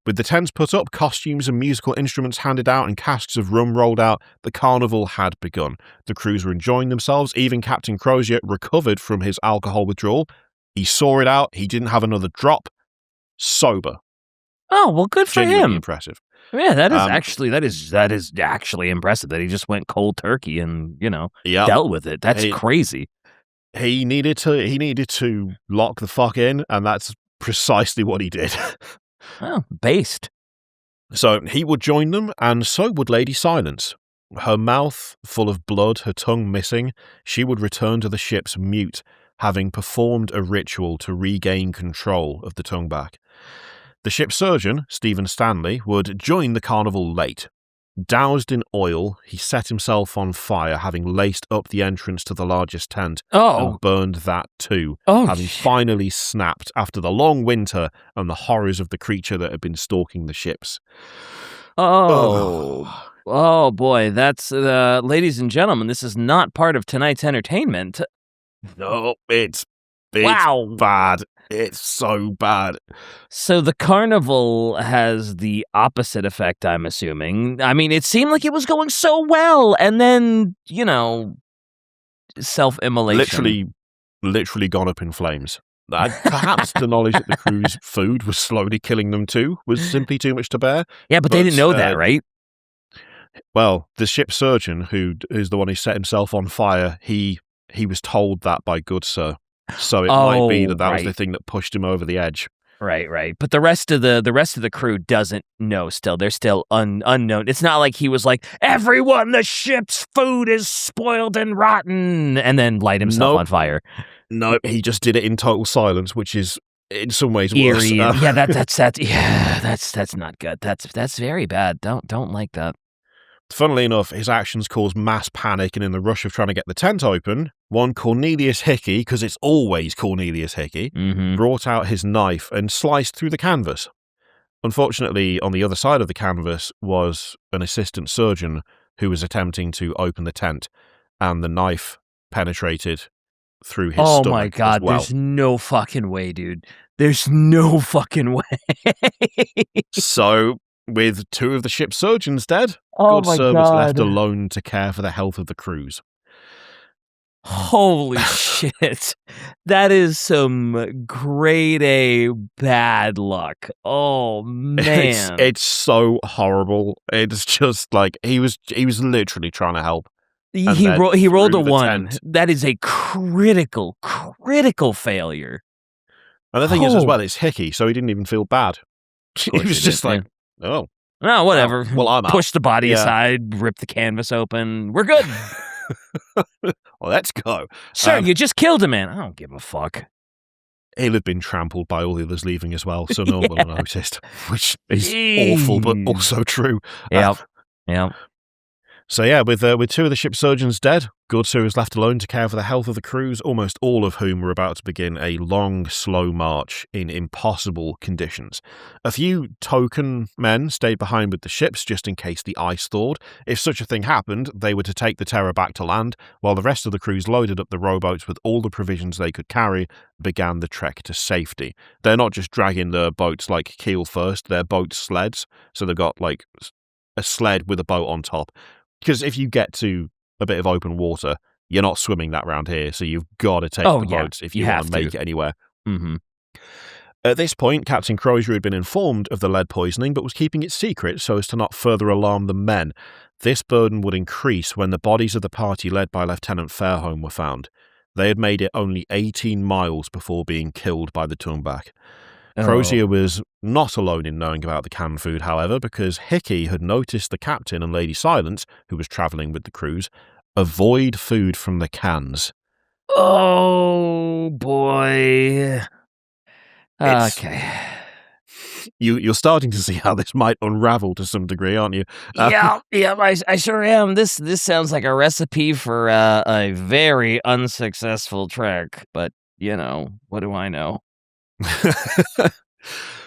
with the tents put up, costumes and musical instruments handed out, and casks of rum rolled out, the carnival had begun. The crews were enjoying themselves. Even Captain Crozier recovered from his alcohol withdrawal. He saw it out. He didn't have another drop. Sober. Oh, well, good for him. Impressive. Yeah, that is actually impressive that he just went cold turkey and, dealt with it. That's crazy. He needed to lock the fuck in, and that's precisely what he did. Oh, based. So he would join them, and so would Lady Silence. Her mouth full of blood, her tongue missing, she would return to the ship's mute, having performed a ritual to regain control of the tongue back. The ship's surgeon, Stephen Stanley, would join the carnival late. Doused in oil, he set himself on fire, having laced up the entrance to the largest tent, and burned that too, having finally snapped after the long winter and the horrors of the creature that had been stalking the ships. Oh boy, that's, ladies and gentlemen, this is not part of tonight's entertainment. No, it's bad. It's so bad. So the carnival has the opposite effect, I'm assuming. I mean, it seemed like it was going so well, and then, self-immolation. Literally gone up in flames. Perhaps the knowledge that the crew's food was slowly killing them too was simply too much to bear. Yeah, but they didn't know that, right? Well, the ship's surgeon, who is the one who set himself on fire, he was told that by Goodsir. So it might be that was the thing that pushed him over the edge. Right. But the rest of the crew doesn't know still. They're still unknown. It's not like he was like, everyone, the ship's food is spoiled and rotten, and then light himself on fire. No, he just did it in total silence, which is in some ways eerie. Worse. That's not good. That's very bad. Don't like that. Funnily enough, his actions caused mass panic, and in the rush of trying to get the tent open, one Cornelius Hickey, because it's always Cornelius Hickey, brought out his knife and sliced through the canvas. Unfortunately, on the other side of the canvas was an assistant surgeon who was attempting to open the tent, and the knife penetrated through his stomach. Oh my god, there's no fucking way, dude. There's no fucking way. So with 2 of the ship's surgeons dead, Oh good my sir was left God. alone to care for the health of the crews. Holy shit. That is some grade A bad luck. Oh, man. It's so horrible. It's just like he was literally trying to help. He rolled a 1. Tent. That is a critical failure. And the thing is, as well, it's Hickey, so he didn't even feel bad. He was just like, oh, whatever. Well, I'm out. Push the body aside, rip the canvas open. We're good. Well, let's go. Sir, you just killed a man. I don't give a fuck. He'll have been trampled by all the others leaving as well, so no one will have noticed, which is awful, but also true. Yep. So yeah, with 2 of the ship's surgeons dead, Goodsir was left alone to care for the health of the crews, almost all of whom were about to begin a long, slow march in impossible conditions. A few token men stayed behind with the ships just in case the ice thawed. If such a thing happened, they were to take the Terror back to land, while the rest of the crews loaded up the rowboats with all the provisions they could carry, began the trek to safety. They're not just dragging the boats like keel first, they're boat sleds, so they've got like a sled with a boat on top. Because if you get to a bit of open water, you're not swimming that round here, so you've got to take the boats if you want to make it anywhere. Mm-hmm. At this point, Captain Crozier had been informed of the lead poisoning, but was keeping it secret so as to not further alarm the men. This burden would increase when the bodies of the party led by Lieutenant Fairholme were found. They had made it only 18 miles before being killed by the Tumbak. Crozier was not alone in knowing about the canned food, however, because Hickey had noticed the captain and Lady Silence, who was travelling with the crews, avoid food from the cans. Oh, boy. Okay. You're starting to see how this might unravel to some degree, aren't you? Yeah, I sure am. This sounds like a recipe for a very unsuccessful trek, but, what do I know?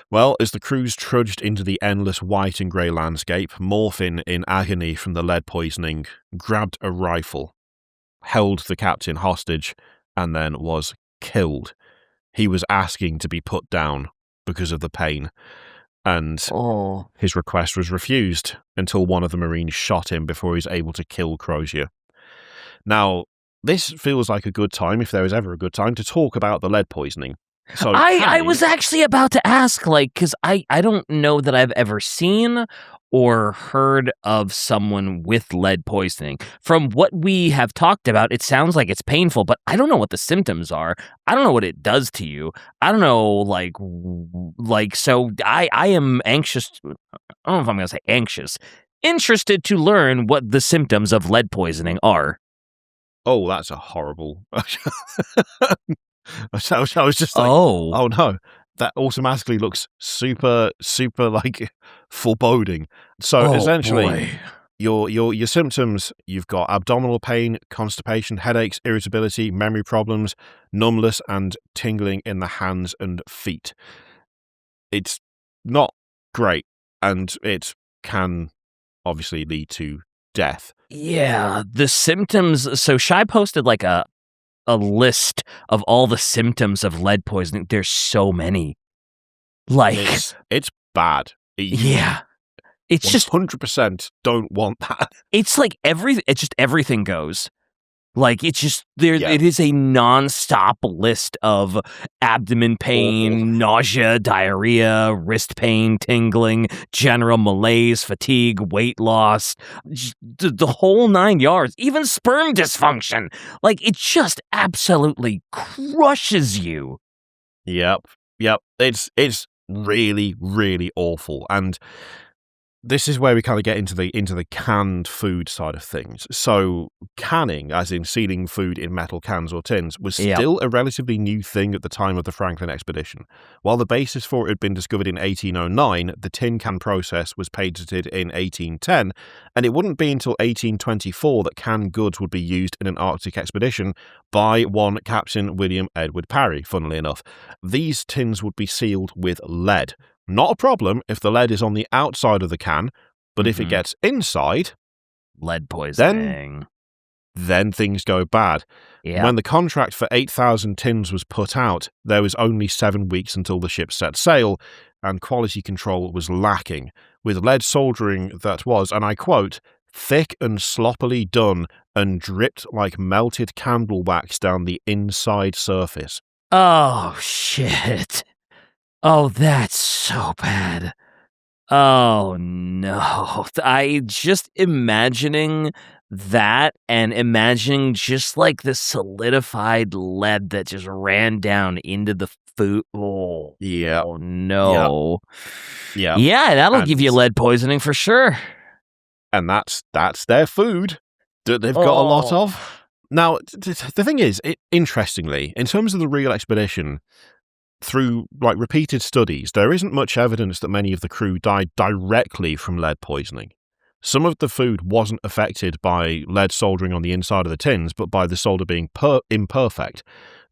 Well, as the crews trudged into the endless white and grey landscape, Morfin, in agony from the lead poisoning, grabbed a rifle, held the captain hostage, and then was killed. He was asking to be put down because of the pain, and his request was refused until one of the Marines shot him before he was able to kill Crozier. Now, this feels like a good time, if there was ever a good time, to talk about the lead poisoning. So I was actually about to ask, because I don't know that I've ever seen or heard of someone with lead poisoning. From what we have talked about, it sounds like it's painful, but I don't know what the symptoms are. I don't know what it does to you. I don't know, so I am anxious. I don't know if I'm going to say anxious. Interested to learn what the symptoms of lead poisoning are. Oh, that's a horrible... I was just like, oh no, that automatically looks super, foreboding. So essentially, your symptoms, you've got abdominal pain, constipation, headaches, irritability, memory problems, numbness, and tingling in the hands and feet. It's not great, and it can obviously lead to death. Yeah, the symptoms. So Shai posted a list of all the symptoms of lead poisoning. There's so many. It's bad. It's just 100% don't want that. It's like everything goes. It's just there. Yeah. It is a non-stop list of abdomen pain, nausea, diarrhea, wrist pain, tingling, general malaise, fatigue, weight loss, the whole 9 yards. Even sperm dysfunction. It just absolutely crushes you. Yep. It's really, really awful, and this is where we kind of get into the canned food side of things. So canning, as in sealing food in metal cans or tins, was still a relatively new thing at the time of the Franklin expedition. While the basis for it had been discovered in 1809, the tin can process was patented in 1810, and it wouldn't be until 1824 that canned goods would be used in an Arctic expedition by one Captain William Edward Parry, funnily enough. These tins would be sealed with lead. Not a problem if the lead is on the outside of the can, but if it gets inside... lead poisoning. Then things go bad. Yeah. When the contract for 8,000 tins was put out, there was only 7 weeks until the ship set sail, and quality control was lacking, with lead soldering that was, and I quote, thick and sloppily done and dripped like melted candle wax down the inside surface. Oh, shit. Oh, that's so bad. Oh, no. I just imagining that and imagining just like the solidified lead that just ran down into the food. Oh, Yeah. Oh, no. Yeah. Yeah, that'll And- give you lead poisoning for sure. And that's their food that they've got a lot of. Now, the thing is, interestingly, in terms of the real expedition, through like repeated studies, there isn't much evidence that many of the crew died directly from lead poisoning. Some of the food wasn't affected by lead soldering on the inside of the tins, but by the solder being imperfect.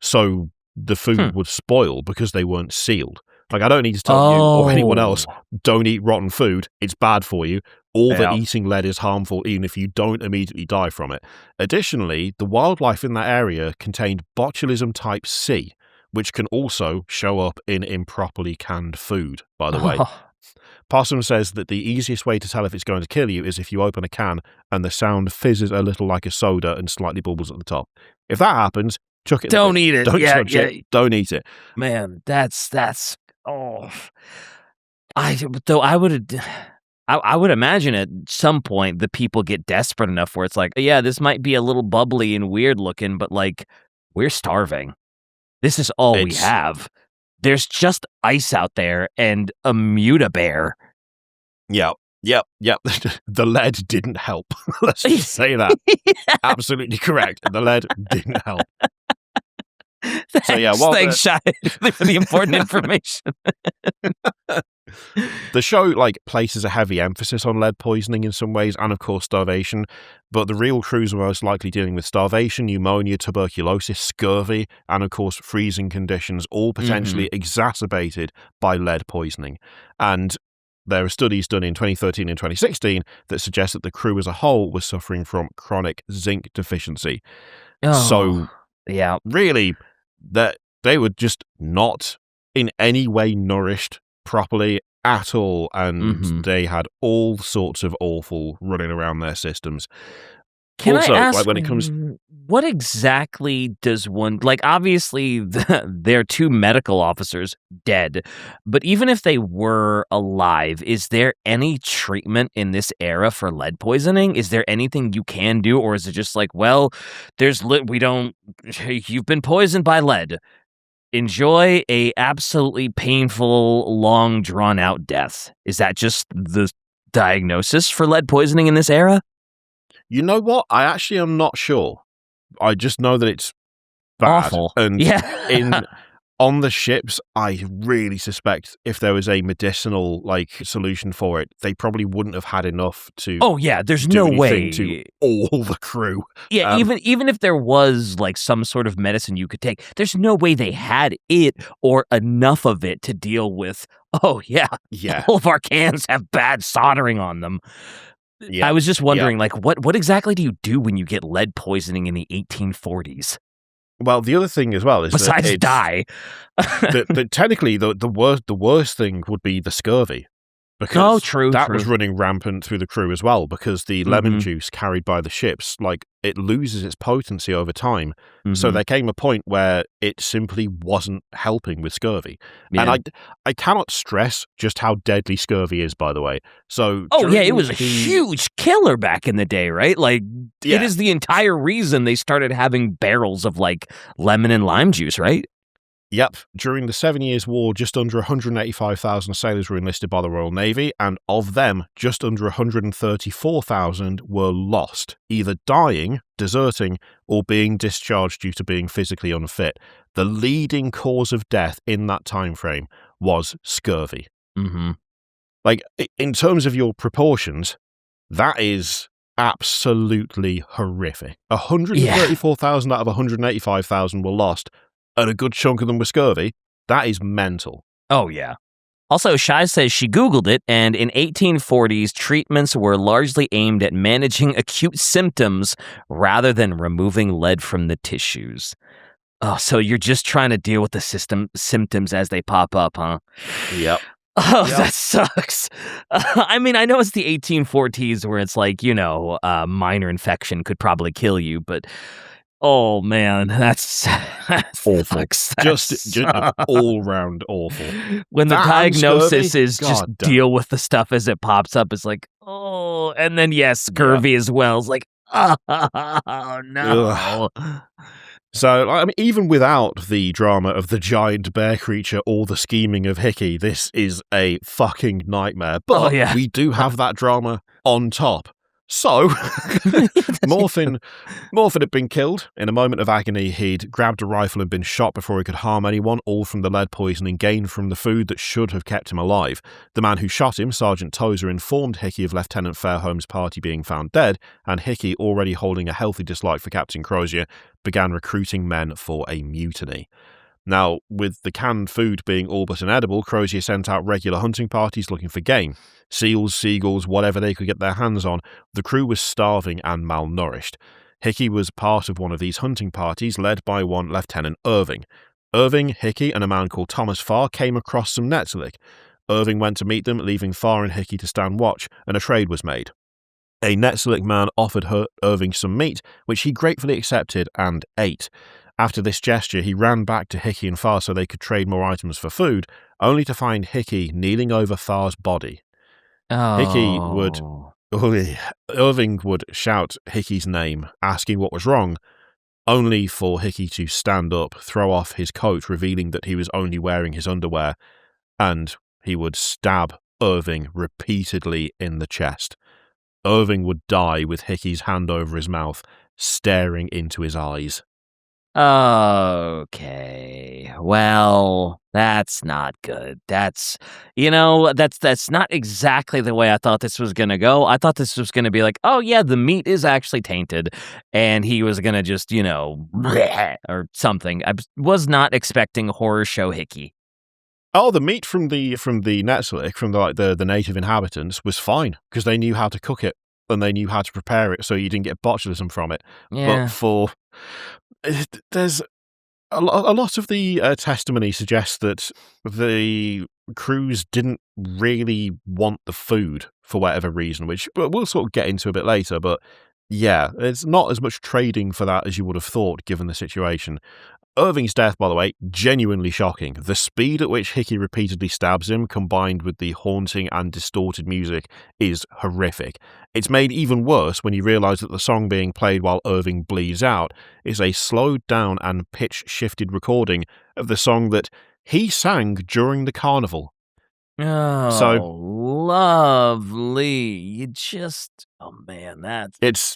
So the food would spoil because they weren't sealed. Like, I don't need to tell you or anyone else, don't eat rotten food. It's bad for you. Or that eating lead is harmful even if you don't immediately die from it. Additionally, the wildlife in that area contained botulism type C, which can also show up in improperly canned food, by the way. Possum says that the easiest way to tell if it's going to kill you is if you open a can and the sound fizzes a little like a soda and slightly bubbles at the top. If that happens, chuck it. Don't eat it. Don't touch it. Don't eat it. Man, that's I would imagine at some point the people get desperate enough where it's like, yeah, this might be a little bubbly and weird looking, but like, we're starving. This is all we have. There's just ice out there and a muta bear. Yep. The lead didn't help. Let's just say that. Absolutely correct. The lead didn't help. Thanks, Shai, for the important information. The show like places a heavy emphasis on lead poisoning in some ways, and of course starvation, but the real crews are most likely dealing with starvation, pneumonia, tuberculosis, scurvy, and of course freezing conditions, all potentially exacerbated by lead poisoning. And there are studies done in 2013 and 2016 that suggest that the crew as a whole was suffering from chronic zinc deficiency. Really, that they were just not in any way nourished properly at all, and they had all sorts of awful running around their systems. Can also, I ask, like, when it comes, what exactly does one, like, obviously there are two medical officers dead, but even if they were alive, is there any treatment in this era for lead poisoning? Is there anything you can do, or is it just like, well, you've been poisoned by lead. Enjoy a absolutely painful, long, drawn-out death. Is that just the diagnosis for lead poisoning in this era? You know what? I actually am not sure. I just know that it's bad. Awful. And on the ships, I really suspect if there was a medicinal solution for it, they probably wouldn't have had enough to. Oh yeah, there's no way to all the crew. Yeah, even if there was like some sort of medicine you could take, there's no way they had it or enough of it to deal with. Oh yeah, all of our cans have bad soldering on them. Yeah, I was just wondering, what exactly do you do when you get lead poisoning in the 1840s? Well, the other thing as well is besides die, that technically the worst thing would be the scurvy, because that was running rampant through the crew as well. Because the lemon juice carried by the ships, it loses its potency over time. So there came a point where it simply wasn't helping with scurvy. Yeah. And I cannot stress just how deadly scurvy is, by the way. So it was a huge killer back in the day, right? It is the entire reason they started having barrels of lemon and lime juice, right? Yep. During the 7 Years' War, just under 185,000 sailors were enlisted by the Royal Navy, and of them, just under 134,000 were lost, either dying, deserting, or being discharged due to being physically unfit. The leading cause of death in that time frame was scurvy. In terms of your proportions, that is absolutely horrific. 134,000 out of 185,000 were lost, and a good chunk of them were scurvy. That is mental. Oh, yeah. Also, Shai says she Googled it, and in 1840s, treatments were largely aimed at managing acute symptoms rather than removing lead from the tissues. Oh, so you're just trying to deal with the symptoms as they pop up, huh? Yep. Oh, Yep. that sucks. I mean, I know it's the 1840s where it's like, minor infection could probably kill you, but oh man, that Awful. sucks. Just all round awful. When the That and diagnosis scurvy? is just God damn. deal with the stuff as it pops up, it's like, oh, and then yes, scurvy as well. It's like, oh no. So, I mean, even without the drama of the giant bear creature or the scheming of Hickey, this is a fucking nightmare. But we do have that drama on top. So, Morphin had been killed. In a moment of agony, he'd grabbed a rifle and been shot before he could harm anyone, all from the lead poisoning gained from the food that should have kept him alive. The man who shot him, Sergeant Tozer, informed Hickey of Lieutenant Fairholme's party being found dead, and Hickey, already holding a healthy dislike for Captain Crozier, began recruiting men for a mutiny. Now, with the canned food being all but inedible, Crozier sent out regular hunting parties looking for game. Seals, seagulls, whatever they could get their hands on. The crew was starving and malnourished. Hickey was part of one of these hunting parties, led by one Lieutenant Irving. Irving, Hickey, and a man called Thomas Farr came across some Netzerlich. Irving went to meet them, leaving Farr and Hickey to stand watch, and a trade was made. A Netzerlich man offered Irving some meat, which he gratefully accepted and ate. After this gesture, he ran back to Hickey and Farr so they could trade more items for food, only to find Hickey kneeling over Farr's body. Oh. Irving would shout Hickey's name, asking what was wrong, only for Hickey to stand up, throw off his coat, revealing that he was only wearing his underwear, and he would stab Irving repeatedly in the chest. Irving would die with Hickey's hand over his mouth, staring into his eyes. Okay. Well, that's not good. That's not exactly the way I thought this was going to go. I thought this was going to be like, oh yeah, the meat is actually tainted and he was going to just, or something. I was not expecting horror show Hickey. Oh, the meat from the Netzerlich, from the native inhabitants, was fine because they knew how to cook it and they knew how to prepare it, so you didn't get botulism from it. Yeah. But there's a lot of the testimony suggests that the crews didn't really want the food for whatever reason, which we'll sort of get into a bit later. But yeah, it's not as much trading for that as you would have thought, given the situation. Irving's death, by the way, genuinely shocking. The speed at which Hickey repeatedly stabs him, combined with the haunting and distorted music, is horrific. It's made even worse when you realise that the song being played while Irving bleeds out is a slowed down and pitch-shifted recording of the song that he sang during the carnival. Oh, so, lovely. Oh man, It's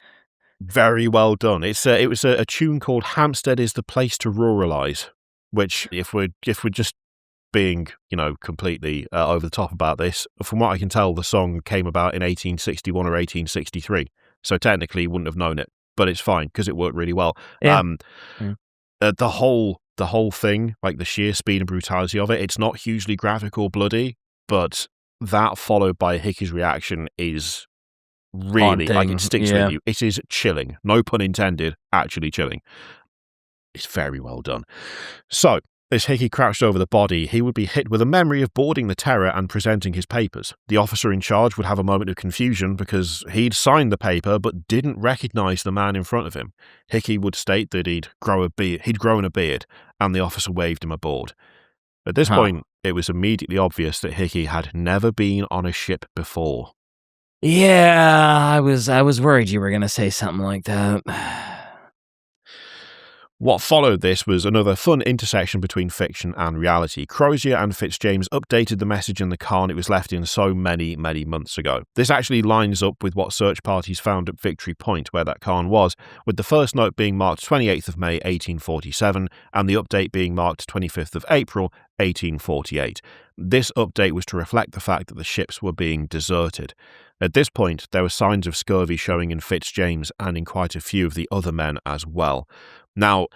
very well done. It was a tune called "Hampstead is the Place to Ruralise," which, if we're just being completely over the top about this, from what I can tell, the song came about in 1861 or 1863. So technically, you wouldn't have known it, but it's fine because it worked really well. Yeah. The whole thing, like the sheer speed and brutality of it, it's not hugely graphic or bloody, but that followed by Hickey's reaction is really, like, it sticks with you. It is chilling. No pun intended, actually chilling. It's very well done. So, as Hickey crouched over the body, he would be hit with a memory of boarding the Terror and presenting his papers. The officer in charge would have a moment of confusion because he'd signed the paper but didn't recognise the man in front of him. Hickey would state that he'd grown a beard, and the officer waved him aboard. At this point, it was immediately obvious that Hickey had never been on a ship before. Yeah, I was worried you were going to say something like that. What followed this was another fun intersection between fiction and reality. Crozier and Fitzjames updated the message in the cairn it was left in so many, many months ago. This actually lines up with what search parties found at Victory Point, where that cairn was, with the first note being marked 28th of May 1847 and the update being marked 25th of April 1848. This update was to reflect the fact that the ships were being deserted. At this point, there were signs of scurvy showing in Fitzjames and in quite a few of the other men as well. Now,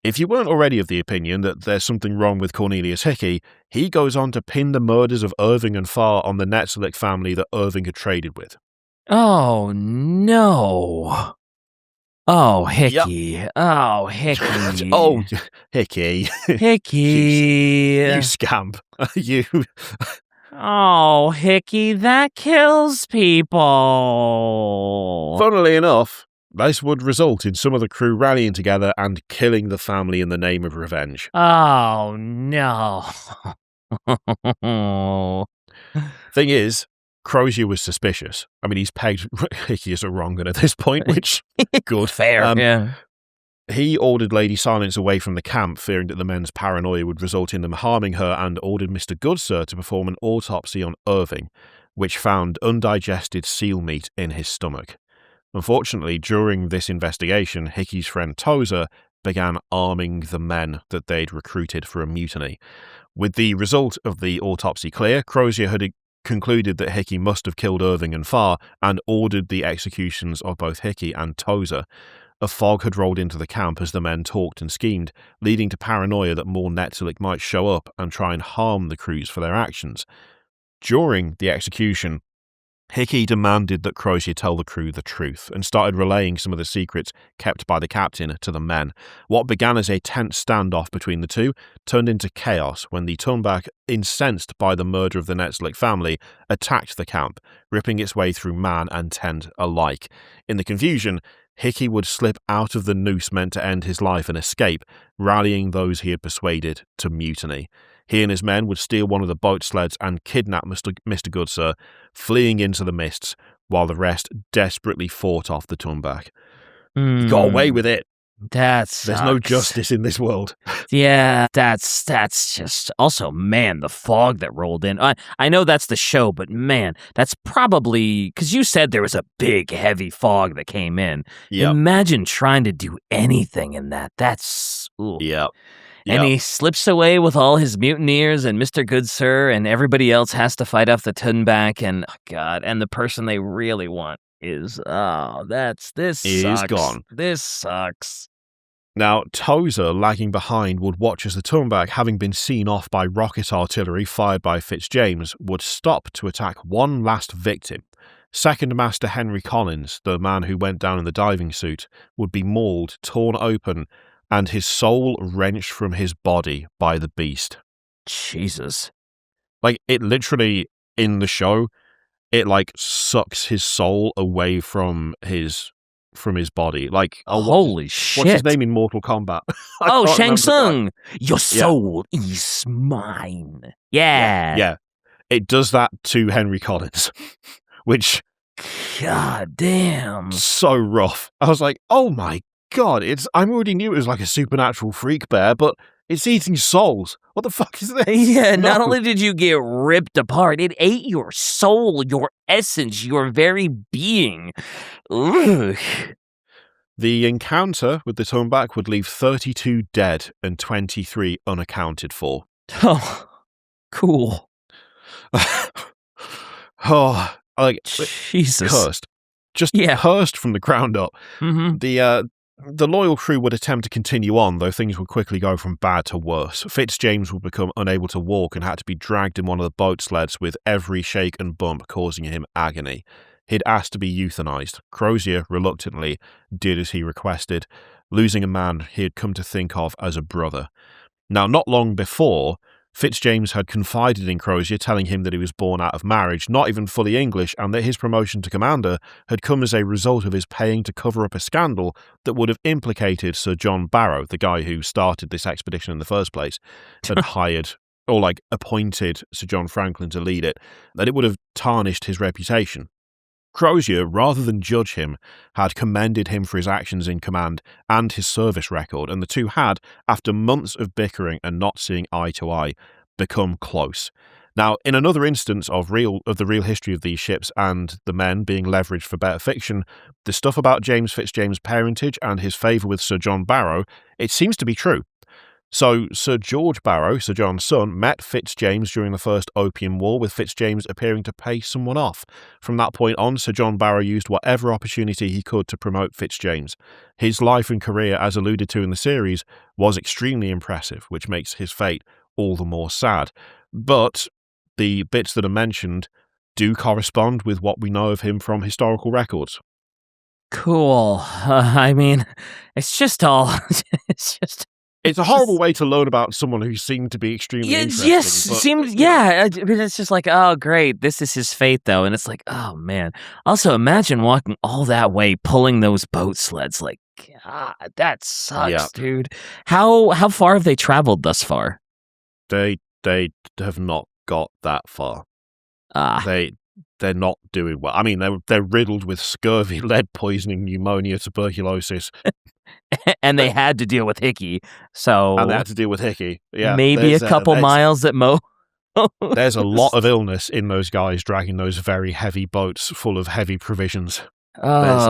if you weren't already of the opinion that there's something wrong with Cornelius Hickey, he goes on to pin the murders of Irving and Farr on the Netzerlich family that Irving had traded with. Oh, no. Oh, Hickey. Yep. Oh, Hickey. Oh, Hickey. Hickey. You scamp. You... Oh, Hickey, that kills people. Funnily enough, this would result in some of the crew rallying together and killing the family in the name of revenge. Oh, no. Thing is, Crozier was suspicious. I mean, he's pegged Hickey as a wrong one at this point, which, good. Fair, yeah. He ordered Lady Silence away from the camp, fearing that the men's paranoia would result in them harming her, and ordered Mr. Goodsir to perform an autopsy on Irving, which found undigested seal meat in his stomach. Unfortunately, during this investigation, Hickey's friend Tozer began arming the men that they'd recruited for a mutiny. With the result of the autopsy clear, Crozier had concluded that Hickey must have killed Irving and Farr and ordered the executions of both Hickey and Tozer. A fog had rolled into the camp as the men talked and schemed, leading to paranoia that more Netzerlik might show up and try and harm the crews for their actions. During the execution, Hickey demanded that Crozier tell the crew the truth and started relaying some of the secrets kept by the captain to the men. What began as a tense standoff between the two turned into chaos when the Tumbak, incensed by the murder of the Netzerlik family, attacked the camp, ripping its way through man and tent alike. In the confusion, Hickey would slip out of the noose meant to end his life and escape, rallying those he had persuaded to mutiny. He and his men would steal one of the boat sleds and kidnap Mr. Goodsir, fleeing into the mists, while the rest desperately fought off the Tumbak. He got away with it. There's no justice in this world. Yeah, that's just... Also, man, the fog that rolled in. I know that's the show, but man, that's probably... Because you said there was a big, heavy fog that came in. Yep. Imagine trying to do anything in that. That's... Ooh. Yep. And he slips away with all his mutineers, and Mr. Goodsir, and everybody else has to fight off the Tumbak, and oh God, and the person they really want is, this sucks. Gone. This sucks. Now, Tozer, lagging behind, would watch as the Tumbak, having been seen off by rocket artillery fired by Fitzjames, would stop to attack one last victim. Second Master Henry Collins, the man who went down in the diving suit, would be mauled, torn open, and his soul wrenched from his body by the beast. Jesus. Like, it literally, in the show, it, like, sucks his soul away from his body. Like, holy shit. What's his name in Mortal Kombat? Shang Tsung. Your soul is mine. Yeah. It does that to Henry Collins, which... God damn. So rough. I was like, oh my God, I already knew it was like a supernatural freak bear, but it's eating souls. What the fuck is this? Yeah, no. Not only did you get ripped apart, it ate your soul, your essence, your very being. Ugh. The encounter with the Tumbak would leave 32 dead and 23 unaccounted for. Oh, cool. Jesus. Cursed. Just cursed from the ground up. Mm-hmm. The loyal crew would attempt to continue on, though things would quickly go from bad to worse. Fitzjames would become unable to walk and had to be dragged in one of the boat sleds with every shake and bump causing him agony. He'd asked to be euthanized. Crozier, reluctantly, did as he requested, losing a man he had come to think of as a brother. Now, not long before, Fitzjames had confided in Crozier, telling him that he was born out of marriage, not even fully English, and that his promotion to commander had come as a result of his paying to cover up a scandal that would have implicated Sir John Barrow, the guy who started this expedition in the first place, had hired or appointed Sir John Franklin to lead it, that it would have tarnished his reputation. Crozier, rather than judge him, had commended him for his actions in command and his service record, and the two had, after months of bickering and not seeing eye to eye, become close. Now, in another instance of the real history of these ships and the men being leveraged for better fiction, the stuff about James Fitzjames' parentage and his favour with Sir John Barrow, it seems to be true. So, Sir George Barrow, Sir John's son, met Fitzjames during the First Opium War, with Fitzjames appearing to pay someone off. From that point on, Sir John Barrow used whatever opportunity he could to promote Fitzjames. His life and career, as alluded to in the series, was extremely impressive, which makes his fate all the more sad. But the bits that are mentioned do correspond with what we know of him from historical records. Cool. I mean, it's just all... It's a horrible way to learn about someone who seemed to be extremely interesting. Yes, but, seems, yeah. I mean, it's just like, oh, great. This is his fate, though. And it's like, oh, man. Also, imagine walking all that way, pulling those boat sleds. Like, God, that sucks, dude. How far have they traveled thus far? They have not got that far. They're not doing well. I mean, they're riddled with scurvy, lead poisoning, pneumonia, tuberculosis. And they had to deal with Hickey, so... And they had to deal with Hickey, yeah. Maybe a couple miles at most. There's a lot of illness in those guys dragging those very heavy boats full of heavy provisions. There's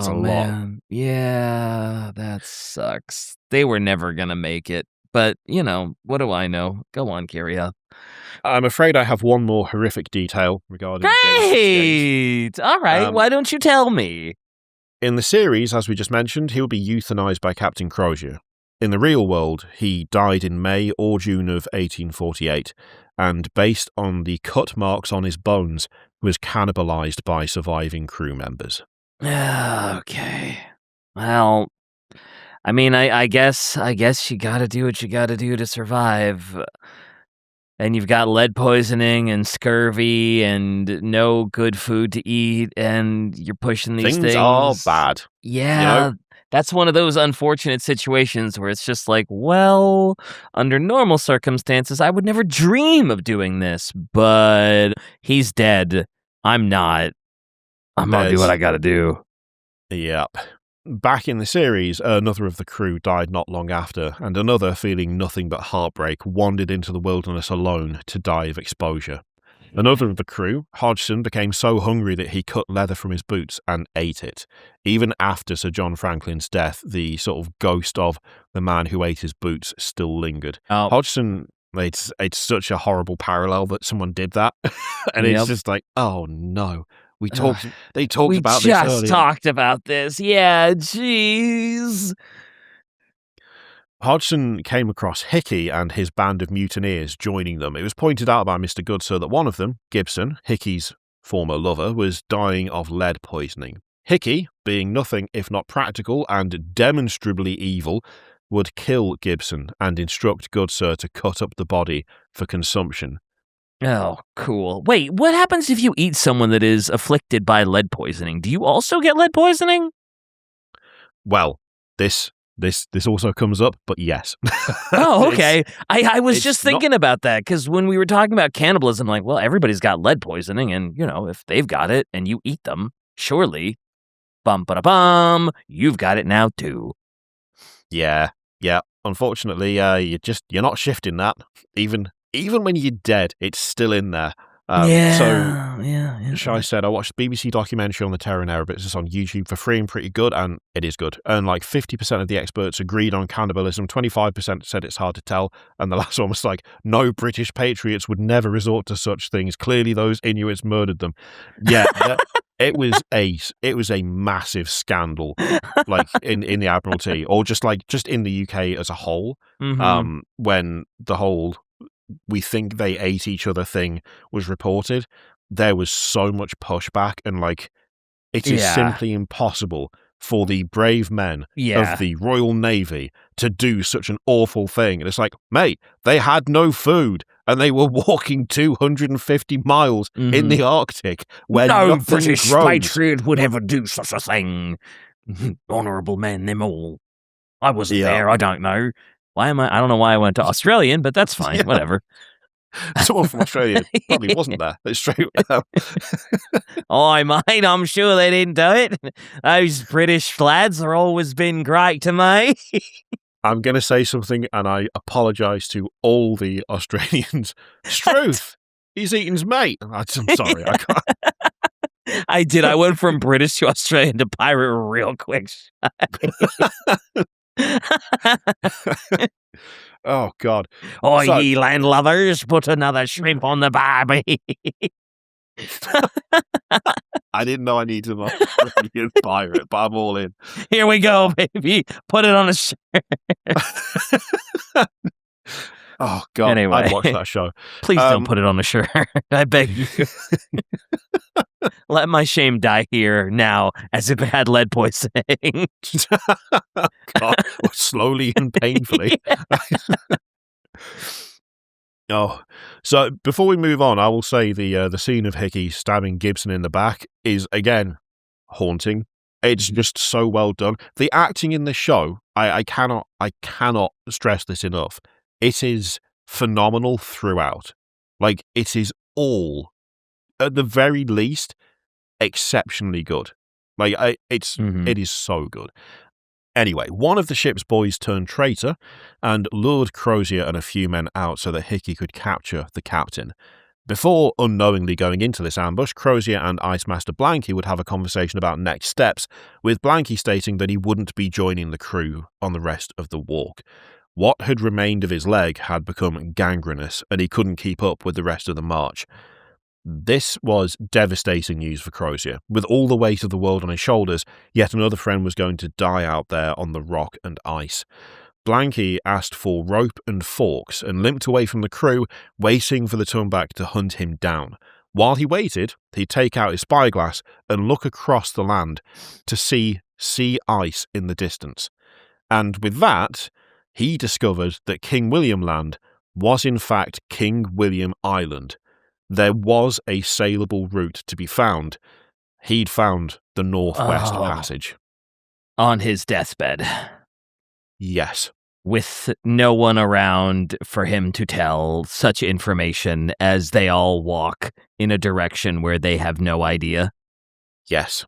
a lot. Yeah, that sucks. They were never going to make it. But, what do I know? Go on, Kirioth. I'm afraid I have one more horrific detail regarding Great! All right, why don't you tell me? In the series, as we just mentioned, he'll be euthanized by Captain Crozier. In the real world, he died in May or June of 1848, and based on the cut marks on his bones, was cannibalized by surviving crew members. Okay. Well, I mean, I guess you gotta do what you gotta do to survive. And you've got lead poisoning and scurvy and no good food to eat, and you're pushing these things. Things are bad. Yeah, that's one of those unfortunate situations where it's just like, well, under normal circumstances, I would never dream of doing this, but he's dead. I'm not. I'm gonna do what I gotta do. Yep. Back in the series, another of the crew died not long after, and another, feeling nothing but heartbreak, wandered into the wilderness alone to die of exposure. Another of the crew, Hodgson, became so hungry that he cut leather from his boots and ate it. Even after Sir John Franklin's death, the sort of ghost of the man who ate his boots still lingered. Hodgson, it's such a horrible parallel that someone did that, and it's just like, oh no. They talked about this earlier. We just talked about this. Yeah, jeez. Hodgson came across Hickey and his band of mutineers joining them. It was pointed out by Mr. Goodsir that one of them, Gibson, Hickey's former lover, was dying of lead poisoning. Hickey, being nothing if not practical and demonstrably evil, would kill Gibson and instruct Goodsir to cut up the body for consumption. Oh, cool. Wait, what happens if you eat someone that is afflicted by lead poisoning? Do you also get lead poisoning? Well, this also comes up, but yes. Oh, okay. I was just thinking about that, because when we were talking about cannibalism, like, well, everybody's got lead poisoning, and, if they've got it and you eat them, surely, bum-ba-da-bum, you've got it now, too. Yeah. Unfortunately, you're not shifting that. Even when you're dead, it's still in there. Shai said, I watched the BBC documentary on the terror in Erebus. It's on YouTube for free and pretty good, and it is good. And like 50% of the experts agreed on cannibalism, 25% said it's hard to tell, and the last one was like, no British patriots would never resort to such things. Clearly those Inuits murdered them. Yeah, it was a massive scandal, like in the Admiralty, or just in the UK as a whole, when the whole we think they ate each other thing was reported. There was so much pushback, and it is simply impossible for the brave men of the Royal Navy to do such an awful thing. And it's like, mate, they had no food and they were walking 250 miles in the Arctic where no British patriot would ever do such a thing. Honourable men, them all. I wasn't there, I don't know. I don't know why I went to Australian, but that's fine. Whatever. Someone from Australia probably wasn't there. It's straight. Oh, mate, I'm sure they didn't do it. Those British lads have always been great to me. I'm going to say something, and I apologise to all the Australians. Struth, he's Eaton's mate. I'm sorry, I can't. I did. I went from British to Australian to pirate real quick. Oh God! Oh, ye landlubbers, put another shrimp on the barbie. I didn't know I needed an Australian pirate, but I'm all in. Here we go, baby. Put it on a shirt. Oh God! Anyway, I'd watch that show. Please don't put it on a shirt. I beg you. Let my shame die here now, as if it had lead poisoning. God, slowly and painfully. Oh, so before we move on, I will say the scene of Hickey stabbing Gibson in the back is, again, haunting. It's just so well done. The acting in this show, I cannot stress this enough. It is phenomenal throughout. Like, it is all, at the very least, exceptionally good. Like, it is so good. Anyway, one of the ship's boys turned traitor and lured Crozier and a few men out so that Hickey could capture the captain. Before unknowingly going into this ambush, Crozier and Ice Master Blanky would have a conversation about next steps, with Blanky stating that he wouldn't be joining the crew on the rest of the walk. What had remained of his leg had become gangrenous, and he couldn't keep up with the rest of the march. This was devastating news for Crozier. With all the weight of the world on his shoulders, yet another friend was going to die out there on the rock and ice. Blanky asked for rope and forks and limped away from the crew, waiting for the turn-back to hunt him down. While he waited, he'd take out his spyglass and look across the land to see sea ice in the distance. And with that, he discovered that King William Land was in fact King William Island. There was a sailable route to be found. He'd found the Northwest Passage. On his deathbed. Yes. With no one around for him to tell such information as they all walk in a direction where they have no idea. Yes.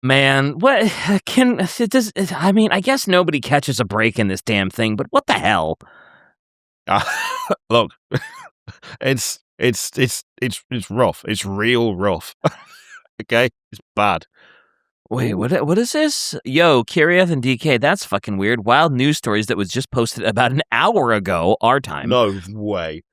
Man, I guess nobody catches a break in this damn thing, but what the hell? Look, it's rough. It's real rough. Okay? It's bad. Wait, what is this? Yo, Kirioth and DK, that's fucking weird. Wild news stories that was just posted about an hour ago, our time. No way.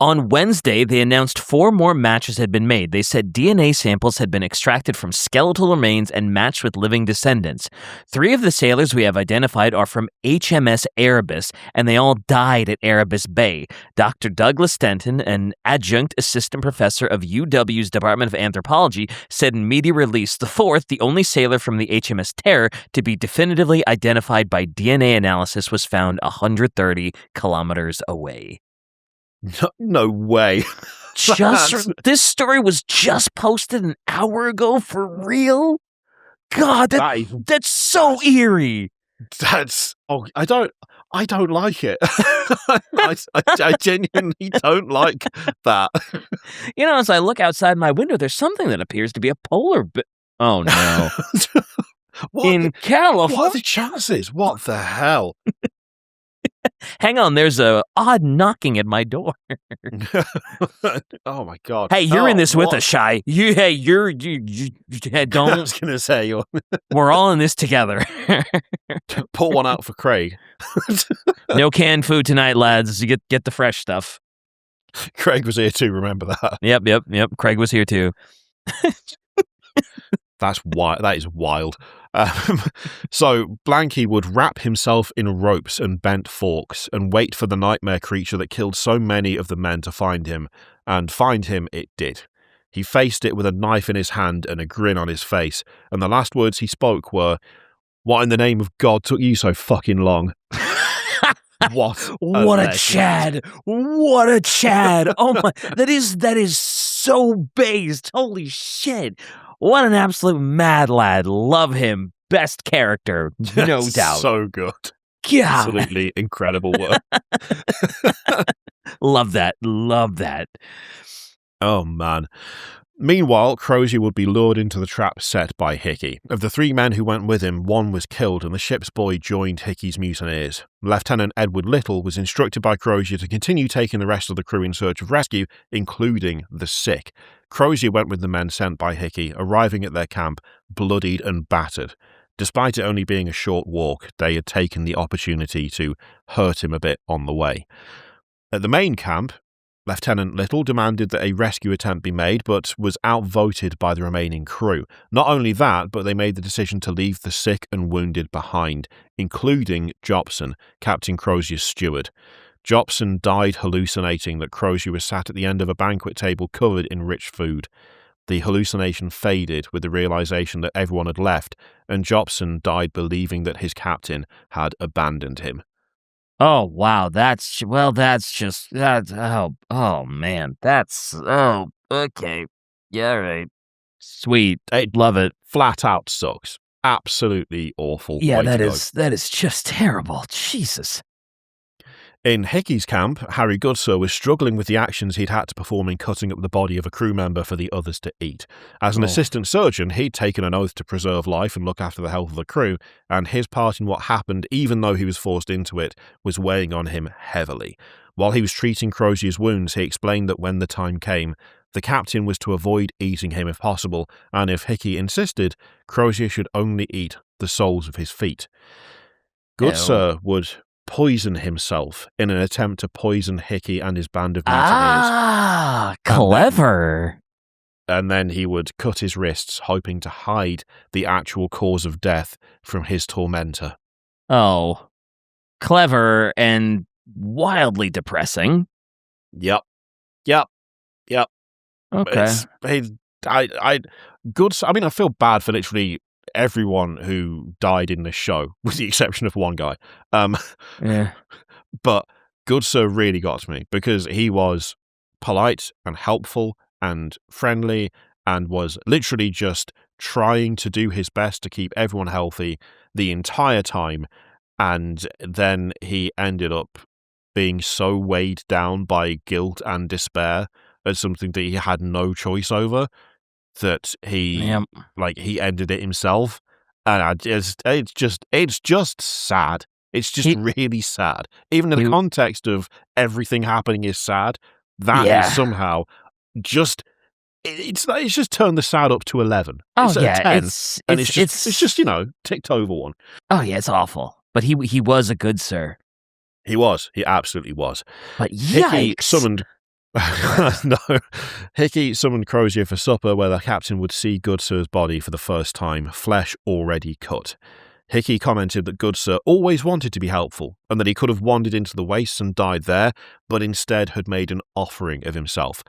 On Wednesday, they announced 4 more matches had been made. They said DNA samples had been extracted from skeletal remains and matched with living descendants. 3 of the sailors we have identified are from HMS Erebus, and they all died at Erebus Bay. Dr. Douglas Stenton, an adjunct assistant professor of UW's Department of Anthropology, said in media release, the 4th, the only sailor from the HMS Terror to be definitively identified by DNA analysis, was found 130 kilometers away. No way. This story was just posted an hour ago, for real? God, that's so eerie. I don't like it. I genuinely don't like that. You know, as I look outside my window, there's something that appears to be a polar bear. Oh no. In California? What are the chances? What the hell? Hang on, there's a odd knocking at my door. Oh my god! Hey, you're in this with us, Shy. You don't. I was gonna say we're all in this together. Pull one out for Craig. No canned food tonight, lads. You get the fresh stuff. Craig was here too. Remember that? Yep. Craig was here too. That's wild. That is wild. So Blanky would wrap himself in ropes and bent forks and wait for the nightmare creature that killed so many of the men to find him, and find him it did. He faced it with a knife in his hand and a grin on his face, and the last words he spoke were, "What in the name of God took you so fucking long?" What a Chad! What a Chad! Oh my, that is so based. Holy shit! What an absolute mad lad. Love him. Best character, no doubt. So good. God. Absolutely incredible work. Love that. Oh man. Meanwhile, Crozier would be lured into the trap set by Hickey. Of the 3 men who went with him, 1 was killed and the ship's boy joined Hickey's mutineers. Lieutenant Edward Little was instructed by Crozier to continue taking the rest of the crew in search of rescue, including the sick. Crozier went with the men sent by Hickey, arriving at their camp, bloodied and battered. Despite it only being a short walk, they had taken the opportunity to hurt him a bit on the way. At the main camp, Lieutenant Little demanded that a rescue attempt be made, but was outvoted by the remaining crew. Not only that, but they made the decision to leave the sick and wounded behind, including Jobson, Captain Crozier's steward. Jobson died hallucinating that Crozier was sat at the end of a banquet table covered in rich food. the hallucination faded with the realization that everyone had left, and Jobson died believing that his captain had abandoned him. Oh, wow. That's just, oh, man. Okay. Yeah, all right. Sweet. It Love it. flat out sucks. Absolutely awful Yeah, way to go. that is just terrible. Jesus. In Hickey's camp, Harry Goodsir was struggling with the actions he'd had to perform in cutting up the body of a crew member for the others to eat. As an assistant surgeon, he'd taken an oath to preserve life and look after the health of the crew, and his part in what happened, even though he was forced into it, was weighing on him heavily. While he was treating Crozier's wounds, he explained that when the time came, the captain was to avoid eating him if possible, and if Hickey insisted, Crozier should only eat the soles of his feet. Goodsir would poison himself in an attempt to poison Hickey and his band of mutineers. Ah, clever. And then he would cut his wrists, hoping to hide the actual cause of death from his tormentor. Oh, clever and wildly depressing. Yep. Okay. I mean, I feel bad for literally everyone who died in this show, with the exception of one guy. Yeah. But Goodsir really got to me because he was polite and helpful and friendly and was literally just trying to do his best to keep everyone healthy the entire time. And then he ended up being so weighed down by guilt and despair as something that he had no choice over that he ended it himself. And it's just sad. It's just really sad. Even in the context of everything happening is sad, that is somehow just it's just turned the sad up to 11. Oh, it's yeah, 10, it's just ticked over one. Oh yeah, it's awful. But he was a good sir. He was. He absolutely was. But Hickey yikes. summoned Hickey summoned Crozier for supper, where the captain would see Goodsir's body for the first time, flesh already cut. Hickey commented that Goodsir always wanted to be helpful, and that he could have wandered into the wastes and died there, but instead had made an offering of himself.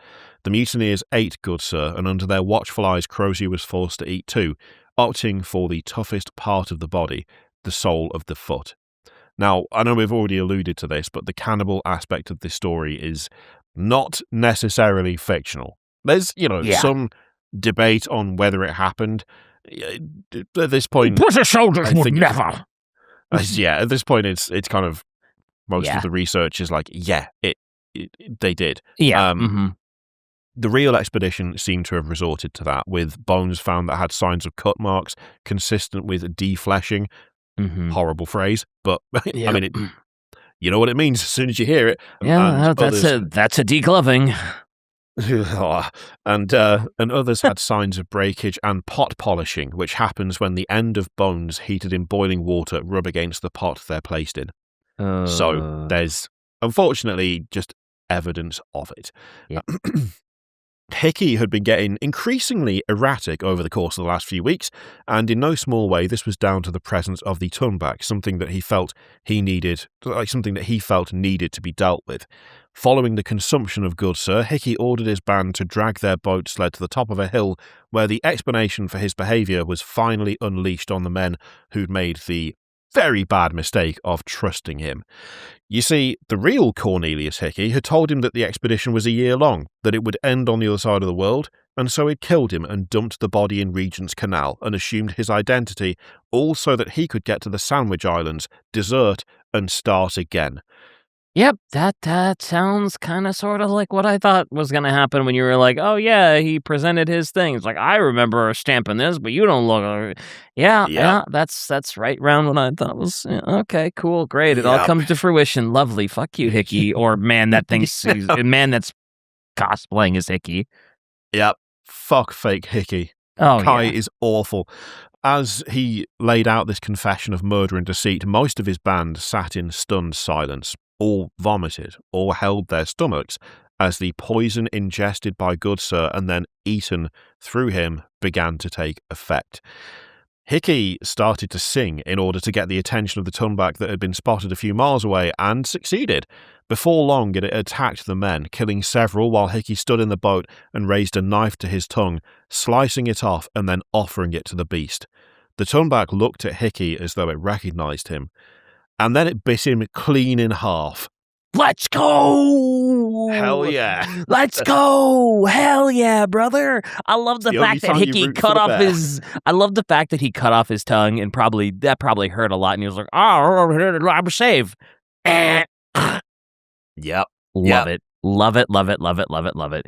The mutineers ate Goodsir, and under their watchful eyes Crozier was forced to eat too, opting for the toughest part of the body, the sole of the foot. Now, I know we've already alluded to this, but the cannibal aspect of this story is not necessarily fictional. There's, some debate on whether it happened. At this point, British soldiers would never. At this point, it's kind of most of the research is like, they did. Yeah. The real expedition seemed to have resorted to that, with bones found that had signs of cut marks consistent with defleshing. Horrible phrase, but I mean, you know what it means as soon as you hear it. Yeah, that's a degloving. And others had signs of breakage and pot polishing, which happens when the end of bones heated in boiling water rub against the pot they're placed in. So there's, unfortunately, just evidence of it. Yeah. Hickey had been getting increasingly erratic over the course of the last few weeks, and in no small way this was down to the presence of the tunback, something that he felt needed to be dealt with. Following the consumption of Goodsir, Hickey ordered his band to drag their boat sled to the top of a hill, where the explanation for his behaviour was finally unleashed on the men who'd made the very bad mistake of trusting him. You see, the real Cornelius Hickey had told him that the expedition was a year long, that it would end on the other side of the world, and so he'd killed him and dumped the body in Regent's Canal and assumed his identity, all so that he could get to the Sandwich Islands, desert, and start again. Yep, that sounds kind of sort of like what I thought was going to happen when you were like, oh yeah, he presented his things. Like, I remember stamping this, but you don't look. Yeah, that's right round when I thought was, okay, cool, great. It all comes to fruition. Lovely. Fuck you, Hickey. Or man that thinks, man that's cosplaying as Hickey. Yep. Fuck fake Hickey. Oh, Kai is awful. As he laid out this confession of murder and deceit, most of his band sat in stunned silence. All vomited, or held their stomachs, as the poison ingested by Goodsir and then eaten through him began to take effect. Hickey started to sing in order to get the attention of the tonback that had been spotted a few miles away, and succeeded. Before long, it attacked the men, killing several while Hickey stood in the boat and raised a knife to his tongue, slicing it off and then offering it to the beast. The tonback looked at Hickey as though it recognized him, and then it bit him clean in half. Let's go! Hell yeah. Let's go! Hell yeah, brother! I love the fact that Hickey cut off his... I love the fact that he cut off his tongue, and that probably hurt a lot, and he was like, oh, I'm safe. Yep. Love it. Love it, love it, love it, love it, love it.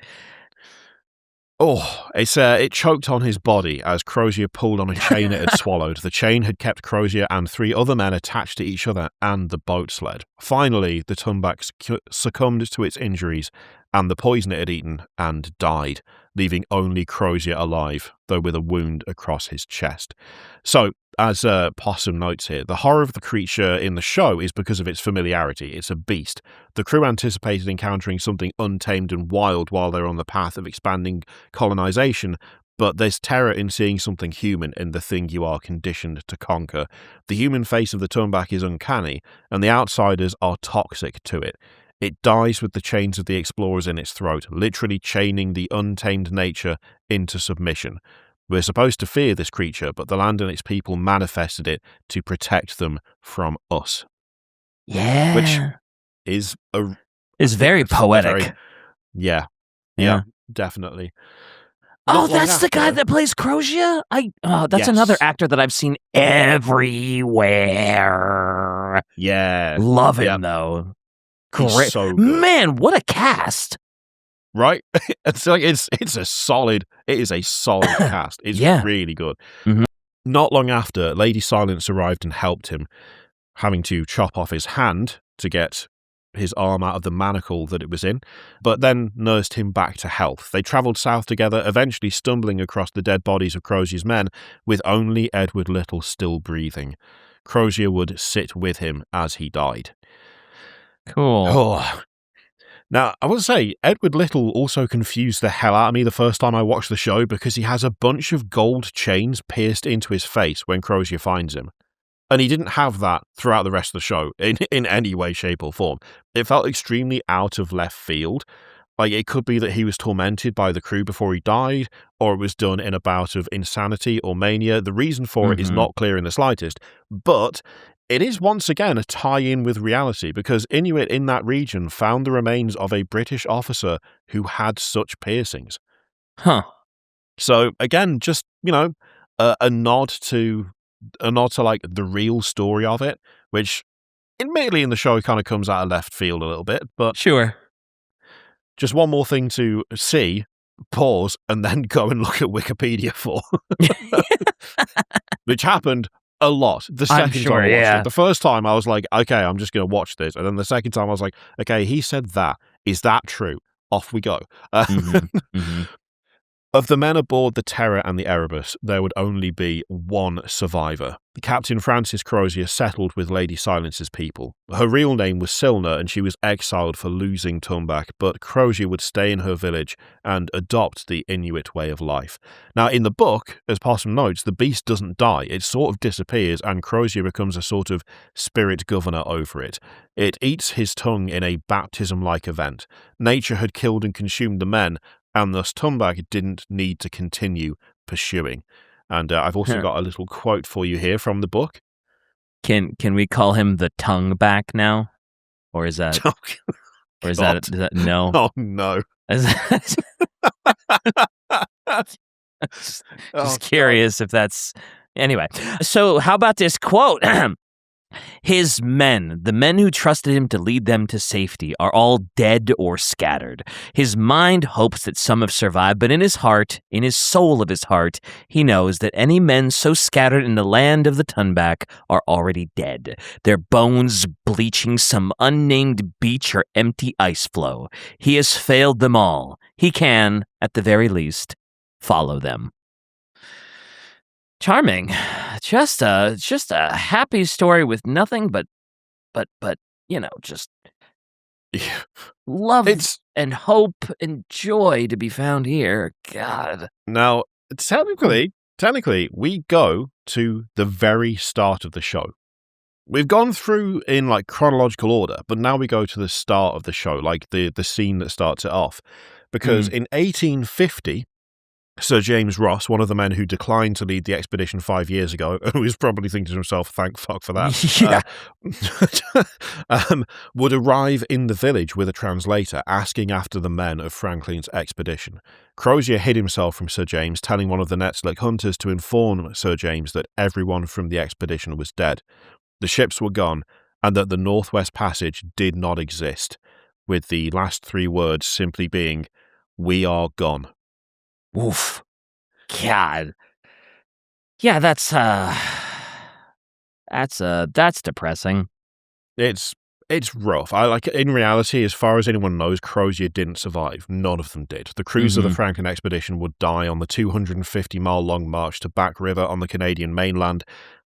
Oh, it choked on his body as Crozier pulled on a chain it had swallowed. The chain had kept Crozier and 3 other men attached to each other and the boat sled. Finally, the tonback succumbed to its injuries and the poison it had eaten and died, leaving only Crozier alive, though with a wound across his chest. So, as Possum notes here, the horror of the creature in the show is because of its familiarity. It's a beast. The crew anticipated encountering something untamed and wild while they're on the path of expanding colonization, but there's terror in seeing something human in the thing you are conditioned to conquer. The human face of the tonback is uncanny, and the outsiders are toxic to it. It dies with the chains of the explorers in its throat, literally chaining the untamed nature into submission. We're supposed to fear this creature, but the land and its people manifested it to protect them from us. Yeah. Which is very poetic. Yeah, definitely. Oh, that's the guy that plays Crozier? That's another actor that I've seen everywhere. Yeah. Love him, though. Great. So good. Man, what a cast. Right? It's a solid cast. It's really good. Mm-hmm. Not long after, Lady Silence arrived and helped him, having to chop off his hand to get his arm out of the manacle that it was in, but then nursed him back to health. They travelled south together, eventually stumbling across the dead bodies of Crozier's men, with only Edward Little still breathing. Crozier would sit with him as he died. Cool. Oh. Now, I will say, Edward Little also confused the hell out of me the first time I watched the show because he has a bunch of gold chains pierced into his face when Crozier finds him. And he didn't have that throughout the rest of the show in any way, shape, or form. It felt extremely out of left field. Like, it could be that he was tormented by the crew before he died, or it was done in a bout of insanity or mania. The reason for it is not clear in the slightest, but it is once again a tie-in with reality, because Inuit in that region found the remains of a British officer who had such piercings. Huh. So again, just, a nod to like the real story of it, which admittedly in the show kind of comes out of left field a little bit, but sure. Just one more thing to see, pause, and then go and look at Wikipedia for. Which happened a lot. The second time I watched it. The first time I was like, okay, I'm just going to watch this. And then the second time I was like, okay, he said that. Is that true? Off we go. Of the men aboard the Terror and the Erebus, there would only be one survivor. Captain Frances Crozier settled with Lady Silence's people. Her real name was Silna, and she was exiled for losing Tumback, but Crozier would stay in her village and adopt the Inuit way of life. Now, in the book, as Possum notes, the beast doesn't die. It sort of disappears, and Crozier becomes a sort of spirit governor over it. It eats his tongue in a baptism-like event. Nature had killed and consumed the men, and thus Tumback didn't need to continue pursuing. And I've also got a little quote for you here from the book. Can we call him the tongue back now? Or is that... is that no? Oh, no. Just curious if that's... Anyway, so how about this quote? His men, the men who trusted him to lead them to safety, are all dead or scattered. His mind hopes that some have survived, but in his heart, in his soul of his heart, he knows that any men so scattered in the land of the Tumback are already dead, their bones bleaching some unnamed beach or empty ice floe. He has failed them all. He can, at the very least, follow them. Charming. Just a happy story with nothing but just love and hope and joy to be found here. God. Now, technically, technically, we go to the very start of the show. We've gone through in like chronological order, but now we go to the start of the show, like the scene that starts it off. Because in 1850, Sir James Ross, one of the men who declined to lead the expedition 5 years ago, and was probably thinking to himself, thank fuck for that, would arrive in the village with a translator asking after the men of Franklin's expedition. Crozier hid himself from Sir James, telling one of the Netzlich hunters to inform Sir James that everyone from the expedition was dead. The ships were gone, and that the Northwest Passage did not exist, with the last 3 words simply being, "We are gone." Oof. God. Yeah, that's depressing. It's rough. In reality, as far as anyone knows, Crozier didn't survive. None of them did. The crews of the Franklin expedition would die on the 250-mile-long march to Back River on the Canadian mainland.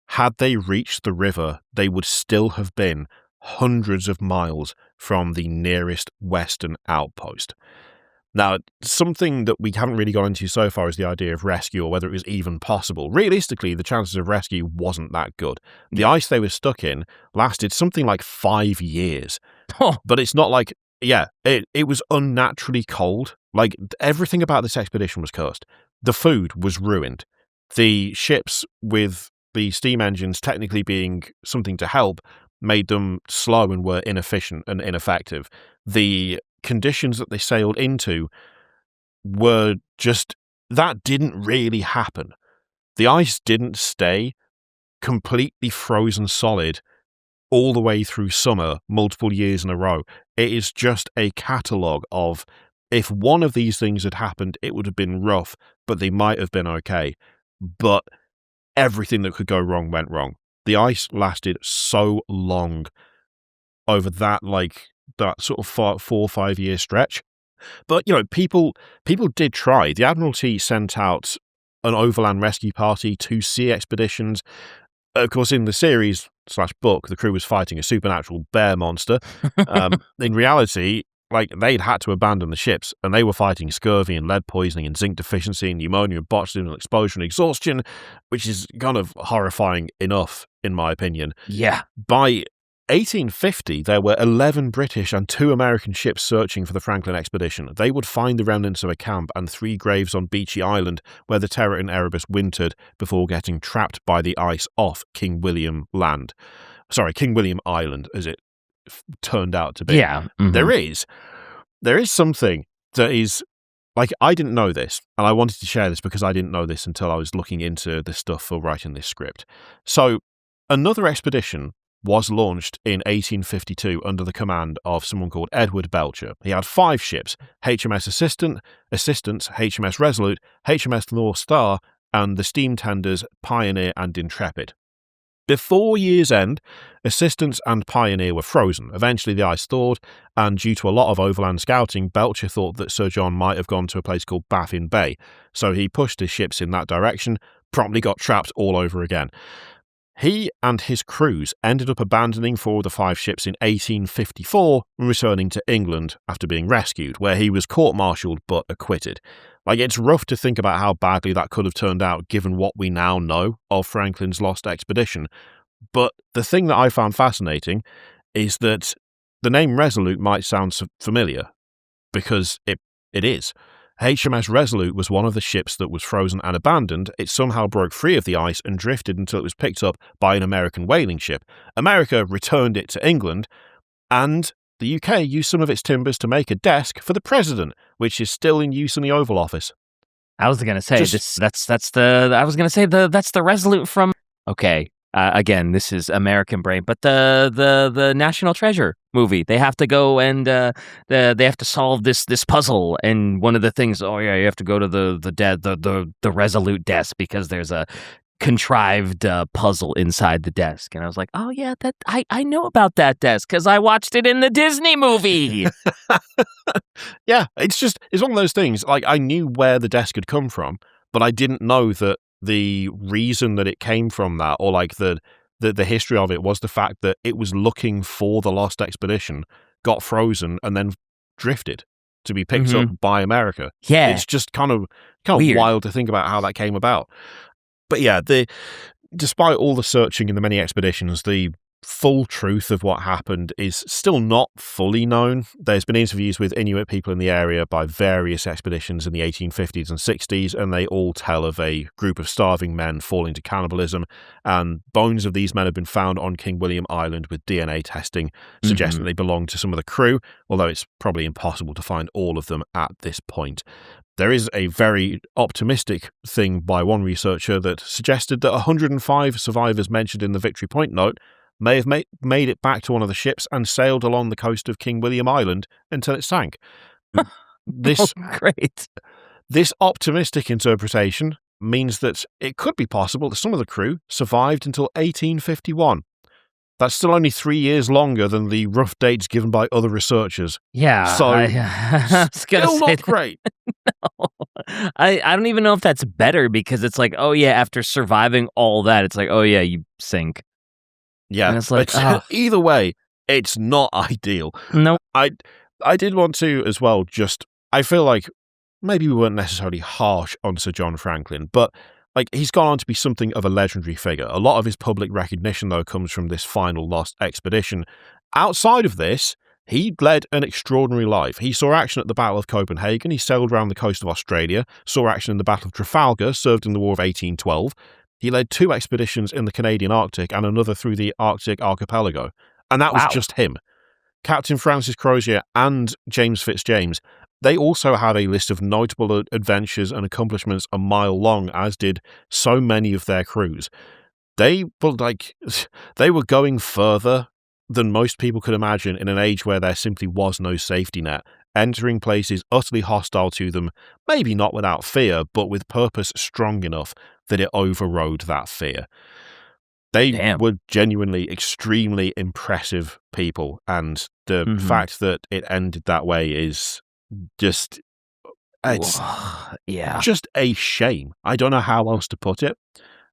Had they reached the river, they would still have been hundreds of miles from the nearest western outpost. Now, something that we haven't really gone into so far is the idea of rescue, or whether it was even possible. Realistically, the chances of rescue wasn't that good. The ice they were stuck in lasted something like 5 years. But it's not like, it was unnaturally cold. Like, everything about this expedition was cursed. The food was ruined. The ships, with the steam engines technically being something to help, made them slow and were inefficient and ineffective. The conditions that they sailed into were just, that didn't really happen. The ice didn't stay completely frozen solid all the way through summer, multiple years in a row. It is just a catalogue of, if one of these things had happened, it would have been rough, but they might have been okay. But everything that could go wrong went wrong. The ice lasted so long over that sort of 4 or 5 year stretch. But, people did try. The Admiralty sent out an overland rescue party to sea expeditions. Of course, in the series / book, the crew was fighting a supernatural bear monster. In reality, they'd had to abandon the ships, and they were fighting scurvy and lead poisoning and zinc deficiency and pneumonia and botulism exposure and exhaustion, which is kind of horrifying enough, in my opinion. Yeah. By 1850, there were 11 British and 2 American ships searching for the Franklin expedition. They would find the remnants of a camp and 3 graves on Beechy Island, where the Terror and Erebus wintered before getting trapped by the ice off King William Island, as it turned out to be. Yeah. Mm-hmm. There is something that is, I didn't know this, and I wanted to share this because I didn't know this until I was looking into this stuff for writing this script. So, another expedition was launched in 1852 under the command of someone called Edward Belcher. He had 5 ships, HMS Assistance, HMS Resolute, HMS North Star, and the steam tenders Pioneer and Intrepid. Before year's end, Assistance and Pioneer were frozen. Eventually the ice thawed, and due to a lot of overland scouting, Belcher thought that Sir John might have gone to a place called Baffin Bay, so he pushed his ships in that direction, promptly got trapped all over again. He and his crews ended up abandoning 4 of the 5 ships in 1854 and returning to England after being rescued, where he was court-martialed but acquitted. It's rough to think about how badly that could have turned out given what we now know of Franklin's lost expedition. But the thing that I found fascinating is that the name Resolute might sound familiar, because it is. HMS Resolute was one of the ships that was frozen and abandoned. It somehow broke free of the ice and drifted until it was picked up by an American whaling ship. America returned it to England, and the UK used some of its timbers to make a desk for the president, which is still in use in the Oval Office. I was going to say that's the Resolute from. Okay, again, this is American brain, but the National Treasure movie. They have to go and they have to solve this puzzle, and one of the things, you have to go to the Resolute desk because there's a contrived puzzle inside the desk. And I was like, oh yeah, that I know about that desk because I watched it in the Disney movie. Yeah, it's one of those things. I knew where the desk had come from, but I didn't know that the reason that it came from that, or the history of it, was the fact that it was looking for the lost expedition, got frozen, and then drifted to be picked up by America. Yeah, it's just kind of wild to think about how that came about. But yeah, despite all the searching and the many expeditions, the full truth of what happened is still not fully known. There's been interviews with Inuit people in the area by various expeditions in the 1850s and 60s, and they all tell of a group of starving men falling to cannibalism, and bones of these men have been found on King William Island with DNA testing, suggesting they belong to some of the crew, although it's probably impossible to find all of them at this point. There is a very optimistic thing by one researcher that suggested that 105 survivors mentioned in the Victory Point note may have made it back to one of the ships and sailed along the coast of King William Island until it sank. Great. This optimistic interpretation means that it could be possible that some of the crew survived until 1851. That's still only 3 years longer than the rough dates given by other researchers. Yeah. So, I was gonna still say not that. great. No. I don't even know if that's better, because it's like, oh yeah, after surviving all that, it's like, oh yeah, you sink. Yeah, And it's like, either way, it's not ideal. No. I did want to as well, I feel like maybe we weren't necessarily harsh on Sir John Franklin, but like he's gone on to be something of a legendary figure. A lot of his public recognition, though, comes from this final lost expedition. Outside of this, he led an extraordinary life. He saw action at the Battle of Copenhagen, he sailed around the coast of Australia, saw action in the Battle of Trafalgar, served in the War of 1812. He led 2 expeditions in the Canadian Arctic and another through the Arctic archipelago. And that was just him. Captain Francis Crozier and James Fitzjames, they also had a list of notable adventures and accomplishments a mile long, as did so many of their crews. They were going further than most people could imagine in an age where there simply was no safety net, entering places utterly hostile to them, maybe not without fear, but with purpose strong enough that it overrode that fear. They were genuinely extremely impressive people, and the fact that it ended that way is just, it's just a shame. I don't know how else to put it.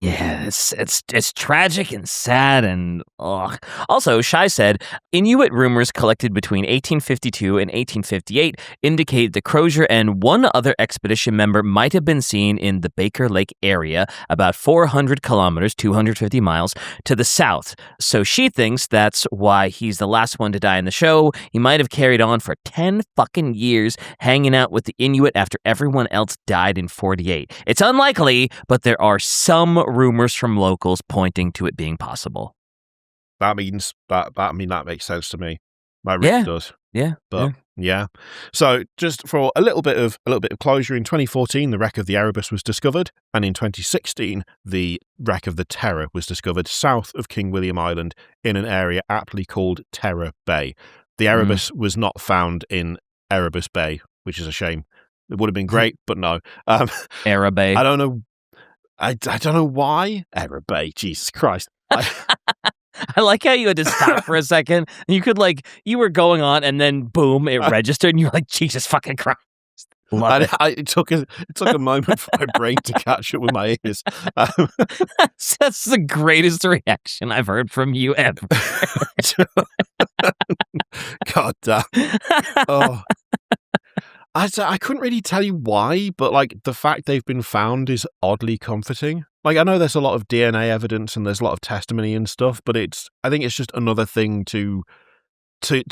Yeah, it's tragic and sad and ugh. Also, Shai said, Inuit rumors collected between 1852 and 1858 indicate the Crozier and one other expedition member might have been seen in the Baker Lake area, about 400 kilometers, 250 miles, to the south. So she thinks that's why he's the last one to die in the show. He might have carried on for 10 fucking years, hanging out with the Inuit after everyone else died in 48. It's unlikely, but there are some rumors from locals pointing to it being possible. That means that makes sense to me. That really does. Yeah. But yeah. So just for a little bit of closure, in 2014 the wreck of the Erebus was discovered, and in 2016 the wreck of the Terror was discovered south of King William Island in an area aptly called Terror Bay. The Erebus was not found in Erebus Bay, which is a shame. It would have been great, but no. Error Bay. I don't know. I don't know why. Error Bay, Jesus Christ. I like how you had to stop for a second. You were going on, and then boom, it registered, and you're like, Jesus fucking Christ. It took a moment for my brain to catch up with my ears. That's the greatest reaction I've heard from you ever. God damn. Oh. I couldn't really tell you why, but like the fact they've been found is oddly comforting. Like, I know there's a lot of DNA evidence and there's a lot of testimony and stuff, but I think it's just another thing to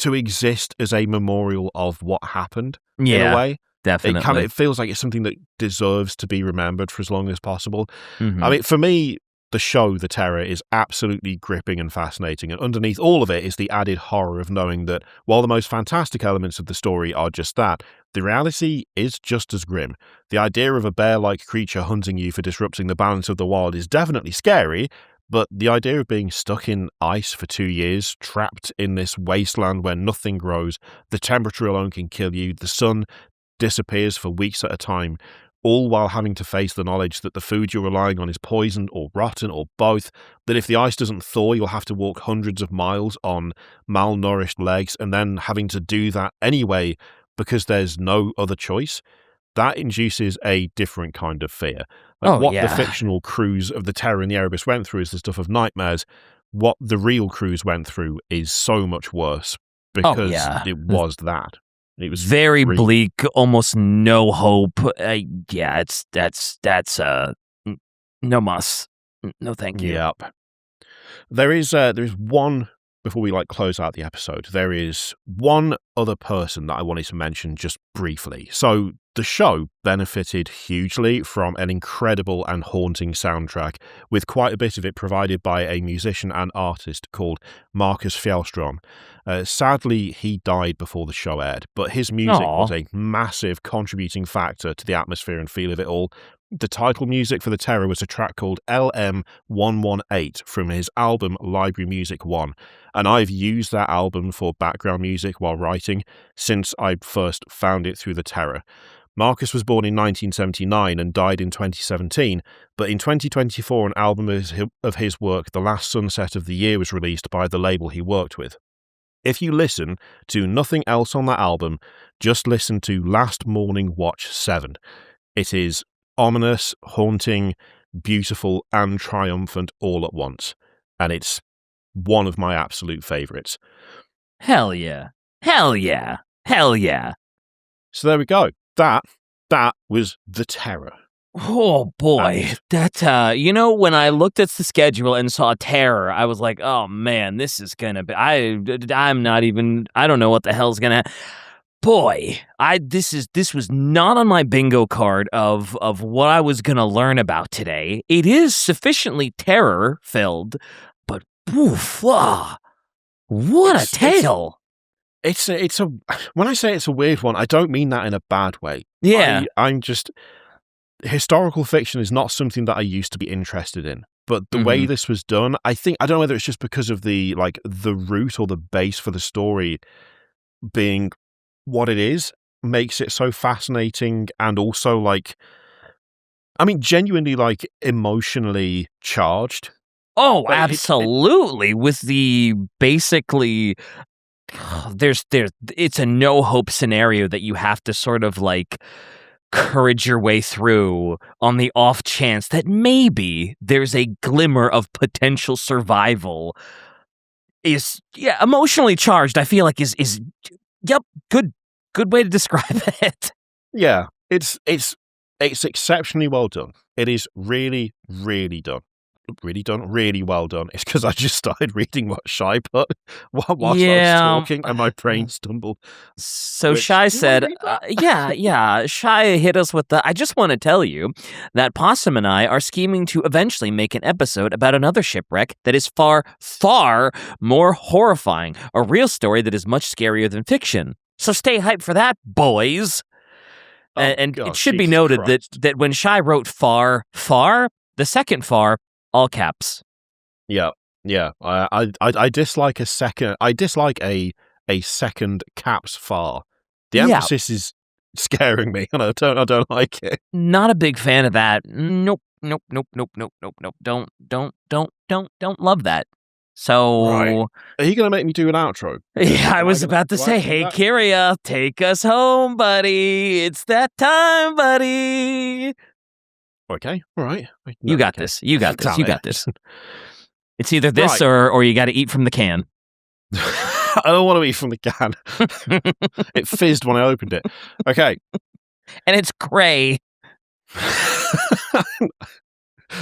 exist as a memorial of what happened in a way. Definitely. It feels like it's something that deserves to be remembered for as long as possible. Mm-hmm. I mean, for me, the show, The Terror, is absolutely gripping and fascinating, and underneath all of it is the added horror of knowing that while the most fantastic elements of the story are just that, the reality is just as grim. The idea of a bear-like creature hunting you for disrupting the balance of the wild is definitely scary, but the idea of being stuck in ice for 2 years, trapped in this wasteland where nothing grows, the temperature alone can kill you, the sun disappears for weeks at a time, all while having to face the knowledge that the food you're relying on is poisoned or rotten or both, that if the ice doesn't thaw, you'll have to walk hundreds of miles on malnourished legs, and then having to do that anyway because there's no other choice, that induces a different kind of fear. The fictional crews of the Terror and the Erebus went through is the stuff of nightmares. What the real crews went through is so much worse because it was that. It was very bleak, almost no hope. No muss. No thank you. Yep. There is one, before we close out the episode, there is one other person that I wanted to mention just briefly. So the show benefited hugely from an incredible and haunting soundtrack, with quite a bit of it provided by a musician and artist called Marcus Fjellstrom. Sadly, he died before the show aired, but his music was a massive contributing factor to the atmosphere and feel of it all. The title music for The Terror was a track called LM118 from his album Library Music 1, and I've used that album for background music while writing since I first found it through The Terror. Marcus was born in 1979 and died in 2017, but in 2024 an album of his work, The Last Sunset of the Year, was released by the label he worked with. If you listen to nothing else on that album, just listen to Last Morning Watch 7. It is ominous, haunting, beautiful, and triumphant all at once. And it's one of my absolute favourites. Hell yeah. Hell yeah. Hell yeah. So there we go. That was The Terror. Oh boy. That, when I looked at the schedule and saw Terror, I was like, oh man, this is gonna be, I don't know what the hell's gonna Boy, this was not on my bingo card of what I was gonna learn about today. It is sufficiently terror filled, but oof, what a tale! It's a when I say it's a weird one, I don't mean that in a bad way. Yeah, I'm just, historical fiction is not something that I used to be interested in. But the way this was done, I don't know whether it's just because of the root or the base for the story being what it is, makes it so fascinating, and also genuinely emotionally charged. Oh, absolutely. With the basically, it's a no hope scenario that you have to sort of courage your way through on the off chance that maybe there's a glimmer of potential survival. Is emotionally charged. I feel like is good way to describe it. Yeah, it's exceptionally well done. It is really, really done. Really well done. It's because I just started reading what Shai put whilst I was talking, and my brain stumbled. So Shai said, Shai hit us with I just want to tell you that Possum and I are scheming to eventually make an episode about another shipwreck that is far, far more horrifying. A real story that is much scarier than fiction. So stay hyped for that, boys. And God, it should be noted that when Shai wrote far, the second far, all caps. Yeah. I dislike a second. I dislike a second caps far. The emphasis is scaring me, and I don't like it. Not a big fan of that. Nope. Don't love that. So, right. Are you going to make me do an outro? Yeah, I was about to say, hey, Kirioth, take us home, buddy. It's that time, buddy. Okay, all right. You got this. You got this. It's either this or you got to eat from the can. I don't want to eat from the can. It fizzed when I opened it. Okay. And it's gray.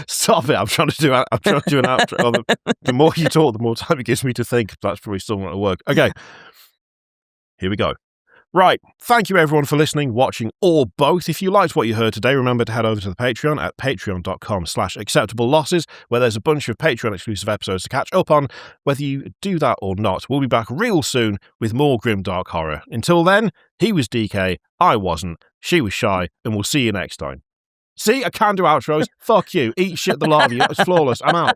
Stop it! I'm trying to do an outro. The more you talk, the more time it gives me to think. That's probably still not going to work. Okay, here we go. Right, thank you everyone for listening, watching, or both. If you liked what you heard today, remember to head over to the Patreon at patreon.com/acceptablelosses, where there's a bunch of Patreon exclusive episodes to catch up on. Whether you do that or not, we'll be back real soon with more grim dark horror. Until then, he was DK, I wasn't, she was Shai, and we'll see you next time. See, I can do outros. Fuck you. Eat shit the lot of you. That was flawless. I'm out.